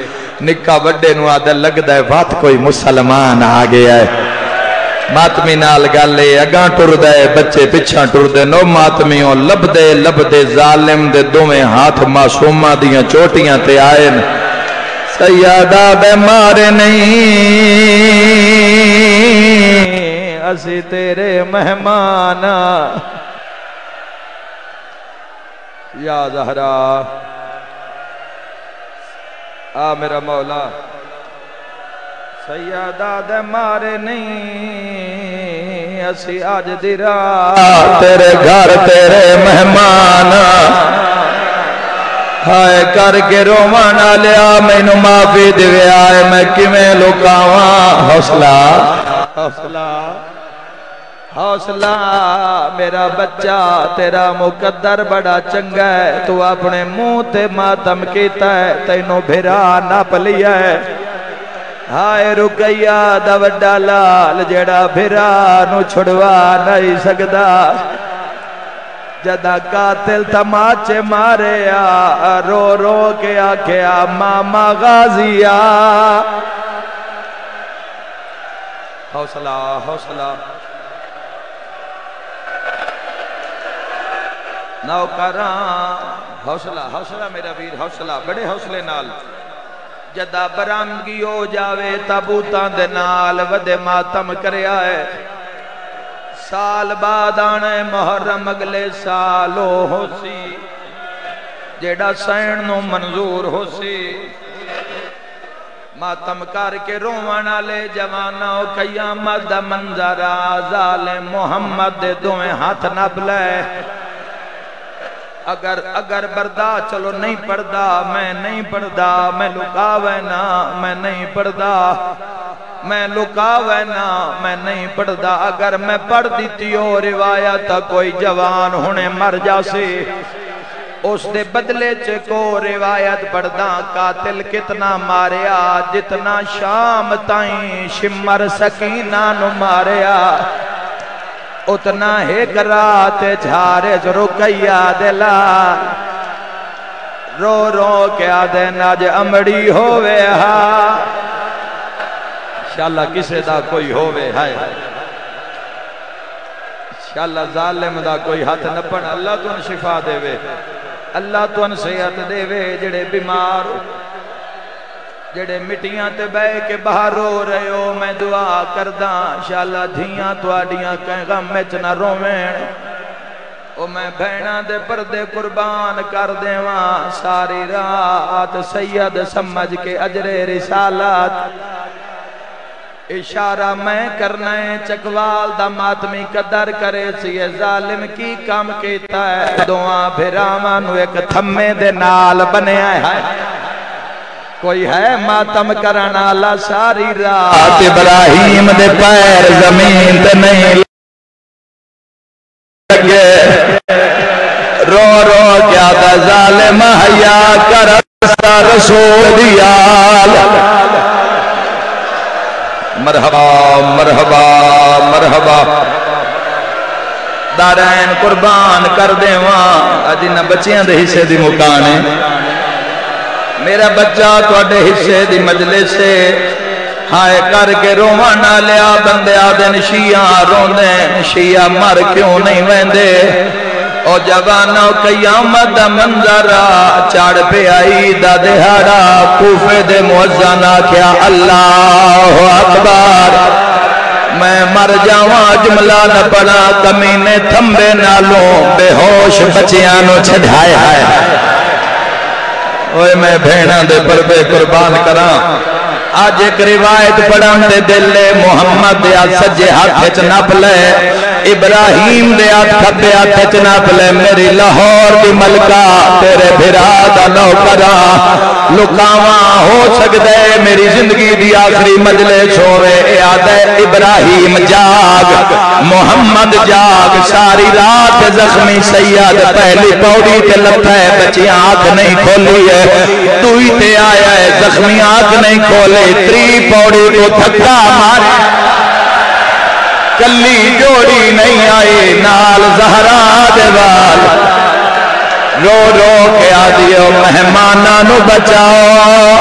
نکا بڑے نو آدھا لگدا ہے بات کوئی مسلمان آ گیا ہے ماتمی نال گالے اگاں ٹر دے بچے پچھاں ٹر دے نو ماتمیوں لب دے ظالم دے دومیں ہاتھ معصومہ دیاں چوٹیاں تے آئے سیادہ بیمار نہیں اسی تیرے مہمان یا زہرا آ میرا مولا سیادہ بیمار نہیں اسی آج دی رات تیرے گھر تیرے مہمان ہائے کر کے رومانا لیا میں نو معافی دیوے آئے میں کمیں لکاواں حوصلہ میرا بچہ تیرا مقدر بڑا چنگا ہے تو اپنے منہ تے ماتم کیتا ہے تینوں بھرا ناپ لیا ہے ہائے رکیا دا وڈا لال جڑا بھرا نو چھڑوا نہیں سکدا جدا قاتل تماچے مارے رو رو کے آکھیا ماما غازیا حوصلہ نوکران حوصلہ میرا ویر حوصلہ بڑے حوصلے نال جدا برامگی ہو جاوے تابوتاں دے نال ودے ماتم کریا ہے سال بعد آنے محرم اگلے سالو ہو سی جیڑا سین نو منظور ہو سی ماتم کر کے رومانا لے جوانا قیامت دا منظرہ ظالم محمد دے دویں ہاتھ نب لے اگر بردہ چلو نہیں پڑھدا میں نہیں پڑھدا میں لکاوے نا میں نہیں پڑھدا میں لکاوے نا میں نہیں پڑھدا اگر میں پڑھ دیتی ہو روایت کوئی جوان ہونے مر جاسے اس دے بدلے کو روایت پڑھدا قاتل کتنا ماریا جتنا شام تائیں شمر سکینہ نو ماریا اتنا ایک رات جھارے جو رکیا دلا رو رو کیا دینا جو امڑی ہووے ہاں انشاءاللہ کسے دا کوئی ہووے ہائے انشاءاللہ ظالم دا کوئی ہاتھ نہ پڑ اللہ تو ان شفا دے وے اللہ تو ان صحت دے وے جڑے بیمار جڑے مٹیاں تے بے کے باہر رو رہے ہو میں دعا کرداں انشاءاللہ دھیاں تو آڈیاں کہیں غم میں چنا رومین او میں بھینا دے پردے قربان کر دے وہاں ساری رات سید سمجھ کے اجر رسالات اشارہ میں کرنا ہے چکوال دا ماتمی قدر کرے سی ظالم کی کام کیتا ہے دعا بھرامانو ایک تھمے دے نال بنے آئے کوئی ہے ماتم کرنا اللہ ساری رات ابراہیم دے پیر زمین تے نہیں لگے رو رو کیا دا ظالم حیا کر رسول دیال مرحبا مرحبا مرحبا دارین قربان کر دے وہاں اجنہ بچیاں دے حصے دی مکانے میرا بچہ تو اڈے حصے دی مجلس سے ہائے کر کے رومانا لیا بندے آدن شیعہ روندیں شیعہ مر کیوں نہیں ویندے او جوانہ قیامت دا منظرہ چاڑ پہ آئی دا دہارا کوفے دے معزنہ کیا اللہ اکبر میں مر جاواں جملہ نہ پڑا کمینے تھمبے نالوں بے ہوش بچیانوں چھڑھائے اوے میں بھیڑاں دے پردے قربان کراں آج ایک روایت پڑھن دے دل محمد دے سجے ہاتھ وچ نپ لے ابراہیم دے کھبے ہاتھ وچ نپ لے میری لاہور دی ملکہ تیرے بھرا دا نوکراں لکاواں ہو سکدے میری زندگی دی آخری مجلس ہوے یاد ہے ابراہیم جاگ محمد جاگ ساری رات زخمی سید پہلی پوڑی تے لتھا ہے بچیاں آنکھ نہیں کھولی ہے تو ہی تے آیا ہے زخمی آنکھ نہیں کھولے تری پوڑی کو دھکا مارے کلی جوڑی نہیں آئی نال زہرا دے وال رو رو کے آدیو مہماناں نو بچاؤ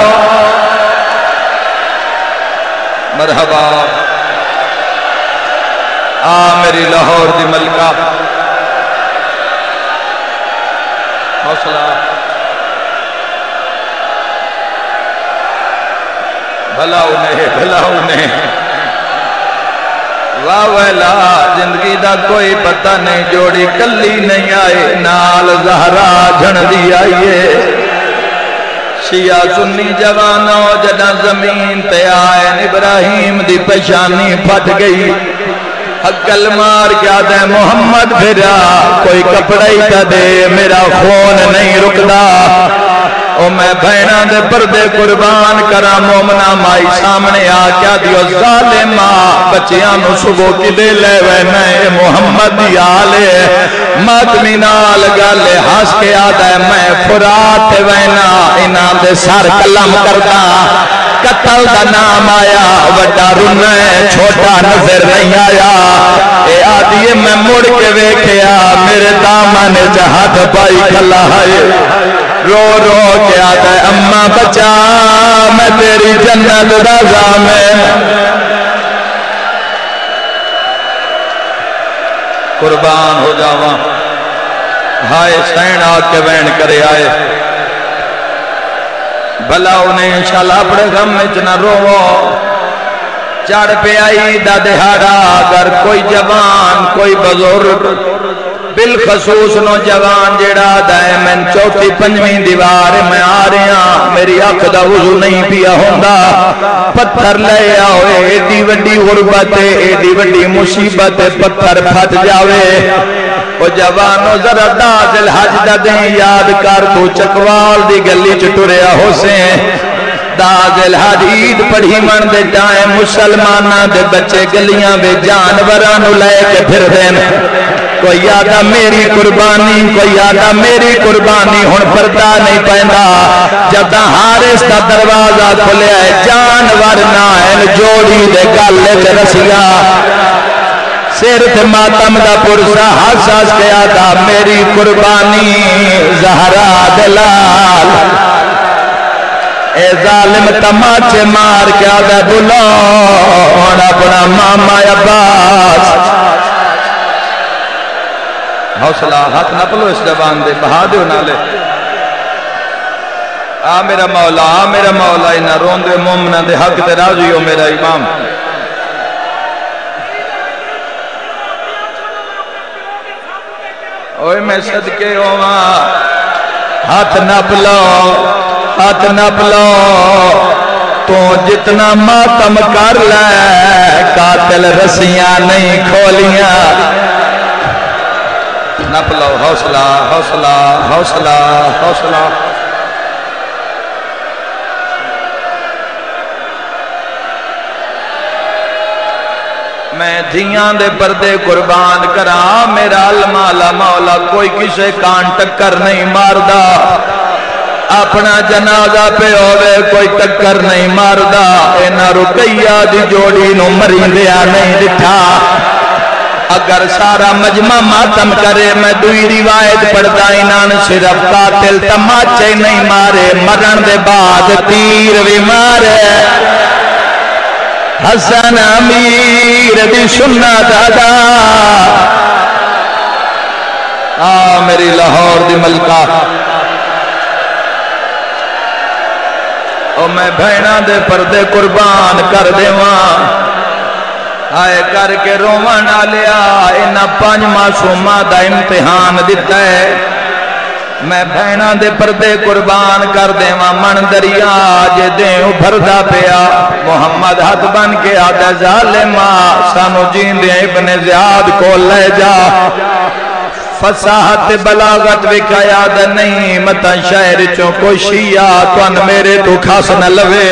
مرحبا میری لاہور دی ملکہ حوصلہ بھلا انہیں واہ ویلا زندگی دا کوئی پتہ نہیں جوڑی کلی نہیں آئے نال زہرا جھن دی آئیے شیعہ سنی جوانوں جدہ زمین تے آئے ابراہیم دی پشانی پھٹ گئی حقل مار کیا دے محمد پھرا کوئی کپڑائی تا دے میرا خون نہیں رکدا او میں بھیناں دے پردے قربان کرا مومنہ مائی سامنے آ کیا دیو ظالمہ بچیاں نو صبح کی دے لے وینے محمد دی آلے ماتمی نال گالے ہاس کے آدھا ہے میں فرات وینا انہاں دے سار کلم کرتا قتل دا نام آیا وڈا رنے چھوٹا نظر نہیں آیا اے آدھیے میں مڑ کے ویکھیا میرے دامن جہاد پائی کھلا ہے رو رو کے آتا ہے اماں بچا میں تیری جنت رضا میں قربان ہو جاواں ہائے سین آ کے وین کرے آئے بھلا انہیں انشاءاللہ اپنے غم میں اتنا رو چڑھ پہ آئی دا دہاڑا اگر کوئی جوان کوئی بزرگ بالخصوص نوجوان جیڑا دائے میں چوتھی پنجویں دیوار میں آ رہے ہیں میری آنکھ دا وضو نہیں پیا ہوندا پتھر لے آؤ ایڈی وڈی غربت ایڈی وڈی مصیبت پتھر پھٹ جاوے او جوانو ذرا دازل حج دا دیں یاد کر تو چکوال دی گلی چٹوریا ہو سے دازل حج عید پڑھی من دے جائیں مسلمانہ دے بچے گلیاں بے جانورانو لے کے پھر دیں کوئی یادہ میری قربانی کوئی یادہ میری قربانی ہن پردہ نہیں پہندا جب حارث دا دروازہ کھلے آئے جانور نائن جوڑی دے گالے تے رسیا سیر تے ماتم دا پرسا حساس کیا دا میری قربانی زہرا دلال اے ظالم تماچے مار کیا دا بلون اپنا ماما عباس حوصلہ ہاتھ نہ پلو اس زبان دے بہا دیو نالے آ میرا مولا انہا رون دے مومنہ دے حق دے راضی ہو میرا امام اوہ میں صدقے ہوا ہاتھ نہ پلو تو جتنا ماتم کر لے قاتل رسیاں نہیں کھولیاں نہ پلو حوصلہ حوصلہ حوصلہ حوصلہ میں دھیاں دے پردے قربان کرا میرا المالا مولا کوئی کسے کان ٹکر نہیں ماردا اپنا جنازہ پہ ہوئے کوئی ٹکر نہیں ماردا اینا رکیہ دی جوڑی نو مریندیا نہیں دٹھا اگر سارا مجمع ماتم کرے میں دوئی روایت پڑھتا انہاں صرف قاتل تماچے نہیں مارے مرن دے بعد تیر بھی مارے حسن امیر دی سنت ادا میری لاہور دی ملکہ او میں بھینہ دے پردے قربان کر دے وہاں آئے کر کے رومن آلیا انہا 5 معصومہ دا امتحان دیتا ہے میں بہنا دے پردے قربان کر دیواں من دریا جے دیوں بھردا پیا محمد ہاتھ بن کے آدھا ظالما سانو جیندے ابن زیاد کو لے جا فصاحت بلاغت وکا یاد نہیں متا شہر چوں کوئی شیعہ توان میرے تو کھاس نہ لوے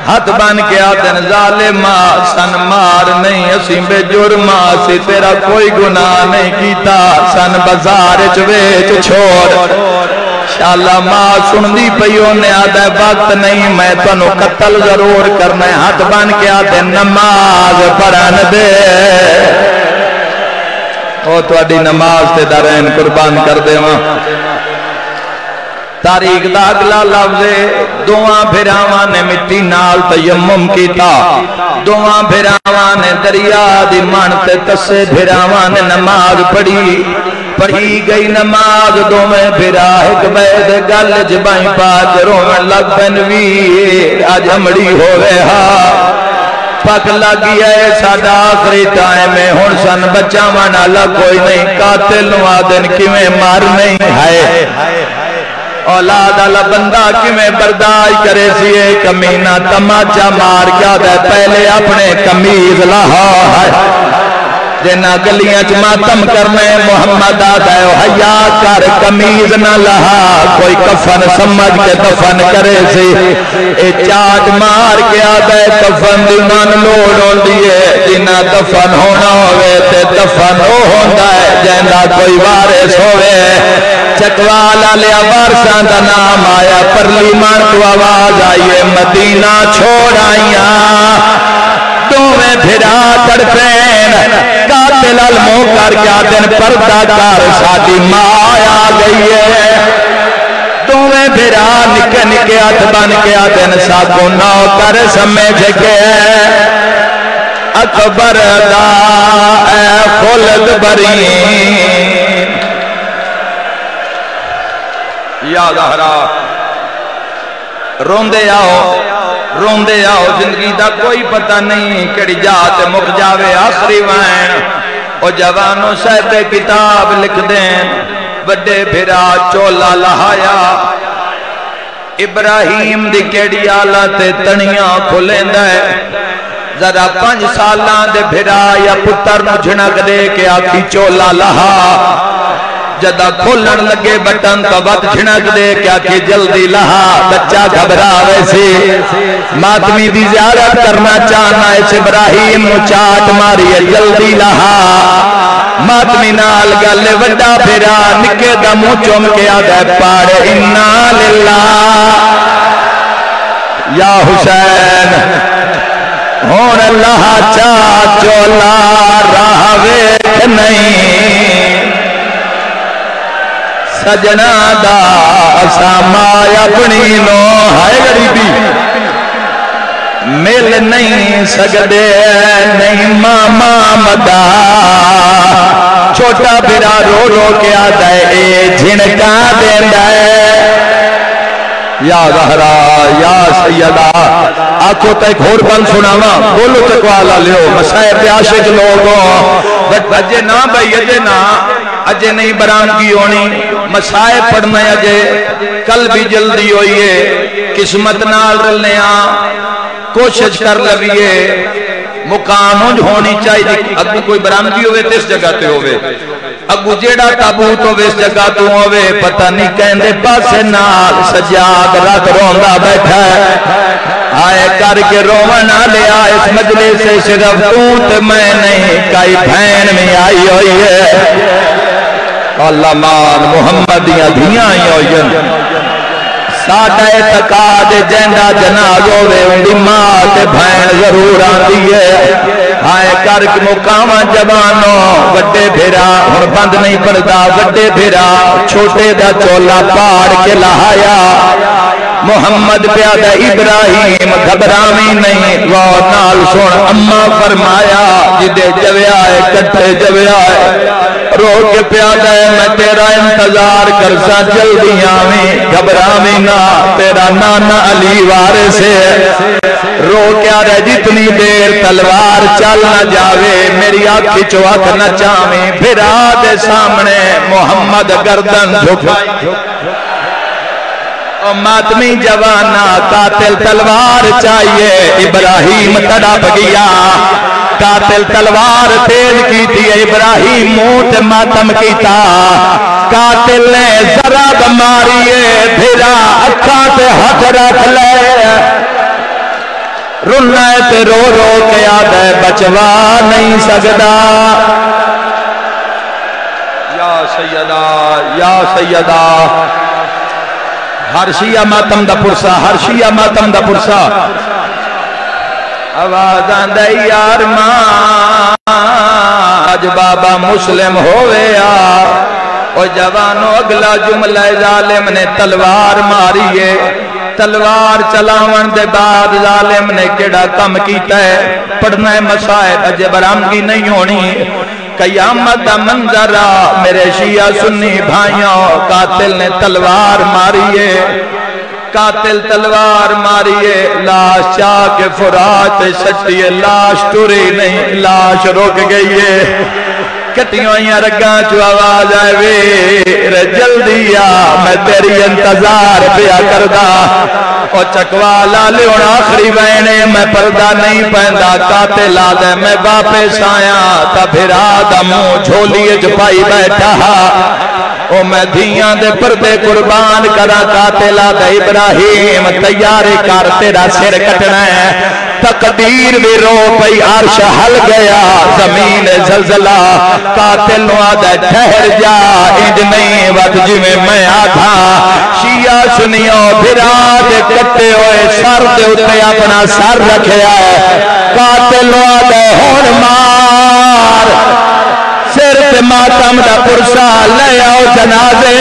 ہاتھ بن کے آدھن ظالما سن مار نہیں اسی بے جرما سی تیرا کوئی گناہ نہیں کیتا سن بازار چویچ چھوڑ شاءاللہ ماں سندی پیوں نے آدھے وقت نہیں میں تنو قتل ضرور کرنا ہے ہاتھ بن کے آدھن نماز پڑھن دے او تو اڈی نماز تے دارین قربان کر دے ماں تاریخ دا اگلا لفظ دعاں پھراواں نے مٹی نال تیمم کیتا دعاں پھراواں نے دریا دی من تے تسے پھراواں نے نماز پڑھی گئی نماز دو میں پھرا ایک بید گل جبائیں پاک رومن لگ پنوی آج ہمڑی ہوئے ہاں پک لگی ہے ساڑھا آخری ٹائم میں ہون سن بچہ مانا لگ کوئی نہیں قاتل نوادن کیویں مار نہیں ہے اولاد اللہ بندہ کیویں برداشت کرے سیے کمینہ تماچا مار کیا دے پہلے اپنے کمیز لہا ہے جنہ گلیاں ماتم کرنے محمد آدھے حیا کر کمیز نہ لہا کوئی کفن سمجھ کے دفن کرے سی اے چاٹ مار کے آدھے کفن دیمان لوڑ ہون دیئے جنہ دفن ہونا ہوئے تے دفن ہو ہوندہ ہے جہندہ کوئی وارث ہوئے چکوالا لیا وارثان دا نام آیا پرلیمان تو آواز آئیے مدینہ چھوڑ آئیاں تمہیں بھرا تڑپین قاتل المو کر کیا دن پردہ کر ساتھی ماں آ گئی ہے تمہیں بھرا نکے نکے ہاتھ بن کیا دن ساتھوں نو کر سمجھ کے اکبر دا اے خلد برین یا زہرا روندے آؤ زندگی دا کوئی پتہ نہیں کڑی جات مک جاوے آخری وائن او جوانوں سہتے کتاب لکھ دیں بڑے بھرا چولا لہایا ابراہیم دی کیڑی آلات تنیاں کھلیں دے ذرا 5 سالان دے بھرا یا پتر نو جھنک دے کہ آکھی چولا لہا جدہ کھولن لگے بٹن تو بات جھنک دے کیا کہ جلدی لہا بچہ گھبرا ویسے ماتمی دی زیارت کرنا چاہنا اس ابراہیم نو چاٹ ماری جلدی لہا ماتمی نال گلے وڈا پھرا نکے دا منہ چوم کے آدھے پاڑے انا للہ یا حسین ہون اللہ چاہ چولا راہ ویکھ نہیں سجنا دا سامایا اپنی نو ہائے غریبی مل نہیں سکدے نہیں ماما مدا چھوٹا بھرا رو رو کے آتا ہے اے جھنکا دیندہ ہے یا زہرا یا سیدہ آنکھوں تک گھور بند سنانا بولو تکوالا لیو مسائے پیاشق لوگوں اجے نا بھائی اجے نہیں برامگی ہونی مسائے پڑھنا اجے کل بھی جلدی ہوئیے قسمت نال رلنے کوشش کر لگیے مقام ہونی چاہیے اگو کوئی برامگی ہوئے تیس جگہ تے ہوئے اگو جیڑا تابوت ہوئے اس جگہ تو ہوئے پتہ نہیں کہندے پاسے نال سجاد رات روندہ بیٹھا ہے آئے کر کے رومنا لیا اس مجلس سے صرف تو میں نہیں کئی بھین میں آئی ہوئی ہے اللہ مان محمدیاں دھیاں ہی ہوئی ساڑھا اعتقاد جہندہ جناز ہوئے اندھی ماں تے بھین ضرور آتی ہے آئے کرک مقامہ جبانوں وڈے بھیرا اور بند نہیں پڑتا وڈے بھیرا چھوٹے دا چولا پاڑ کے لہایا محمد پیادہ ابراہیم گھبرامی نہیں وہ نال سن اماں فرمایا جدے جویا ہے کٹھے جویا ہے رو کے پیادہ ہے میں تیرا انتظار کرسا جلدی آمیں گھبرامی نہ تیرا نانا علی وارث ہے رو کیا رہے جتنی دیر تلوار چل نہ جاوے میری آنکھ چوک نہ چاویں بھرا دے سامنے محمد گردن جھکائی ماتمی جوانا قاتل تلوار چاہیے ابراہیم تڑپ گیا قاتل تلوار تیز کی تھی ابراہیم موت ماتم کیتا قاتل نے ضرب ماریے بھرا اکھاں تے ہاتھ رکھ لے رونا تے رو رو کے آدھے بچوا نہیں سکدا یا سیدہ ہر شیعہ ماتم دا پرسا ہر شیعہ ماتم دا پرسا آواز آندے یار ماں آج بابا مسلم ہوئے او جوانو اگلا جملہ ظالم نے تلوار ماریے تلوار چلاون دے بعد ظالم نے کیڑا کم کیتا ہے پڑھنا ہے مسائل اجے برامگی نہیں ہونی قیامت دا منظرہ میرے شیعہ سنی بھائیوں قاتل نے تلوار ماریے قاتل تلوار ماریے لاش چاہ کے فرات سچیے لاش ٹوری نہیں لاش رک گئی ہے کٹیوں یا رگاں چو آواز آئے ویر جلدی آ میں تیری انتظار پیا کردہ او چکوالا لیون آخری وینے میں پردہ نہیں پہندہ قاتل آدھے میں واپس آیا تا بھرا دا منہ جھولیے جپائی بیٹھا او میں دھیاں دے پردے قربان کرا قاتل آدھے ابراہیم تیاری کر تیرا سر کٹنا ہے تقدیر بھی رو پئی عرش ہل گیا زمین زلزلہ قاتل نو آدھے ٹھہر جا انج نہیں وقت جی میں آدھا شیعہ سنیوں بھرا دے کٹے ہوئے سر دے اتے اپنا سر رکھیا ہے قاتل نو آدھے ہون مار سر تے ماتم دا پرسا لے آؤ جنازے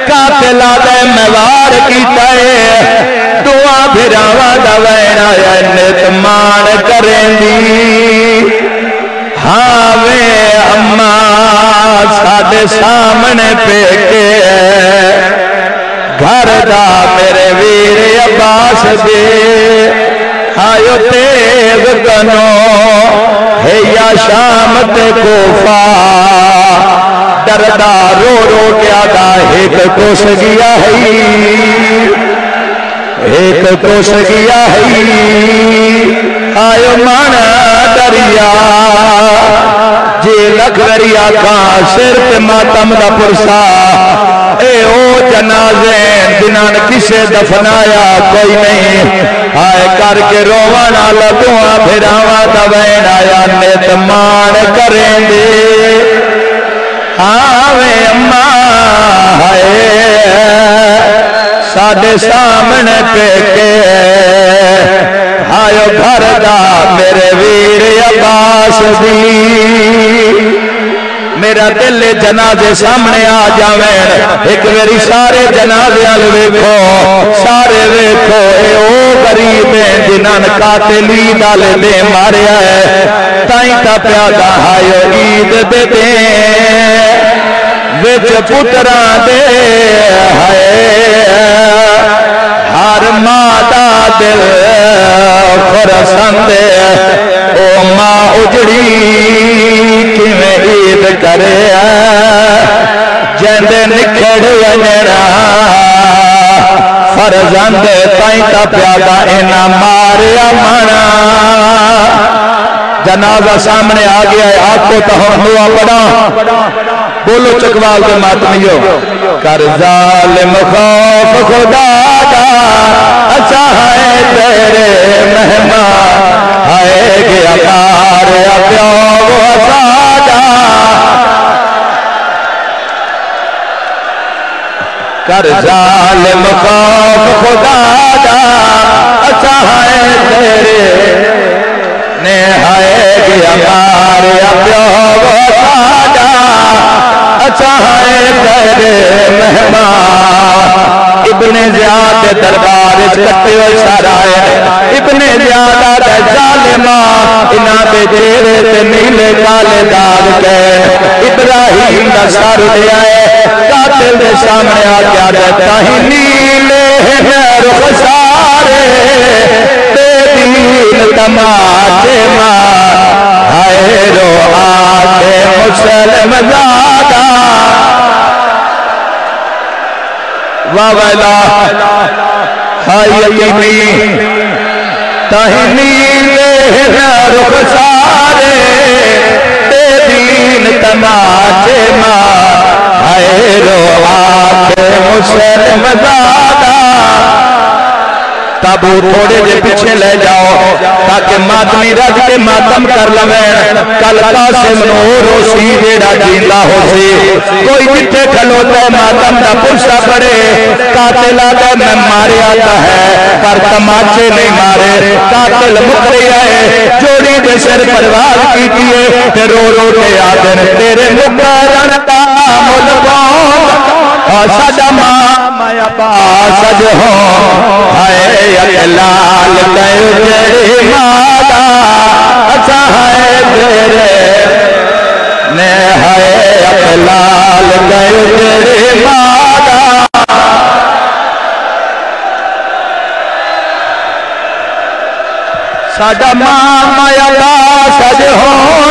قاتل آدھے موار کیتا ہے دعا بھراوا دا وینا یا نتمان کریں دی ہاں وے اماں ساڑھے سامنے پہ کے گھر دا میرے ویر عباس دے آئیو تیغ کنو ہے یا شام تے کوفہ دردہ رو رو کیا دا ایک کوس گیا ہے ایک کوس گیا ہے آئیو مانا دریا جی لکھ دریا کا صرف ماتم دا پرسا اے او جنازین جنان کسے دفنایا کوئی نہیں آئے کر کے روانا لگوا بھراوا دوین آیا نتمان کریں دے آوے اماں آئے ساڑھے سامنے پہ کے آئیو گھر دا میرے ویر عباس دی میرا دل جنازے سامنے آ جاویں ایک میری سارے جنازے ویکھو سارے ویکھو اے او غریب ہیں جنہاں قاتلی ڈالے دے ماریا ہے تائیں تا پیادا ہائیو عید دے دیں وچ پتران دے ہائے ہر مادا دل خرسند او ماں اجڑی کیویں عید کرے جیندے نکھڑ ونجڑا فرزند تائیں تا پیادا اینا ماریا منا جنازہ سامنے آ گیا ہے آپ کو تہم ہوا پڑا بولو چکوال دے ماتمیو کر ظالم خوف خدا دا اچھا ہے تیرے مہمان آئے گیا کار اپیو وہ سادا کر ظالم خوف خدا دا اچھا ہے تیرے نہائے گیا کار اپیو وہ سادا اچھا ہے تیرے مہمان ابن زیاد دربار کٹے ہوئے سارائے ابن زیاد دے ظالمہ انہاں دے چہرے تے نیلے کالے داغ کے ابراہیم دا سر دے آئے قاتل دے سامنے آ گیا دیتا ہی نیلے ہیں رخ سارے تیری تماچے ہائے رو آتے مسلم زادہ وولا ہائے یقینی تہنی رخ سارے دین تماچے ہائے رو آتے مسلم زادہ تابو تھوڑے دے پیچھے لے جاؤ تاکہ ماتمی رکھ کے ماتم کر لویں کل قاسم نور ہو سی جیڑا جیندہ ہو سی کوئی جتھے کھلوتا ہے ماتم دا پرسا پڑے قاتل آدھے میں مارے آتا ہے پر تماچے نہیں مارے قاتل مکتے آئے جوڑی دے سر پرواز کی دیئے تے رو رو کے آدھن تیرے مکرن تا ملکون سجا مایا سج ہو ہائے اکلال دیو جڑی مادا اچھا ہے تیرے نے ہائے اکلال دیو جڑی مادا سجا مایا سج ہو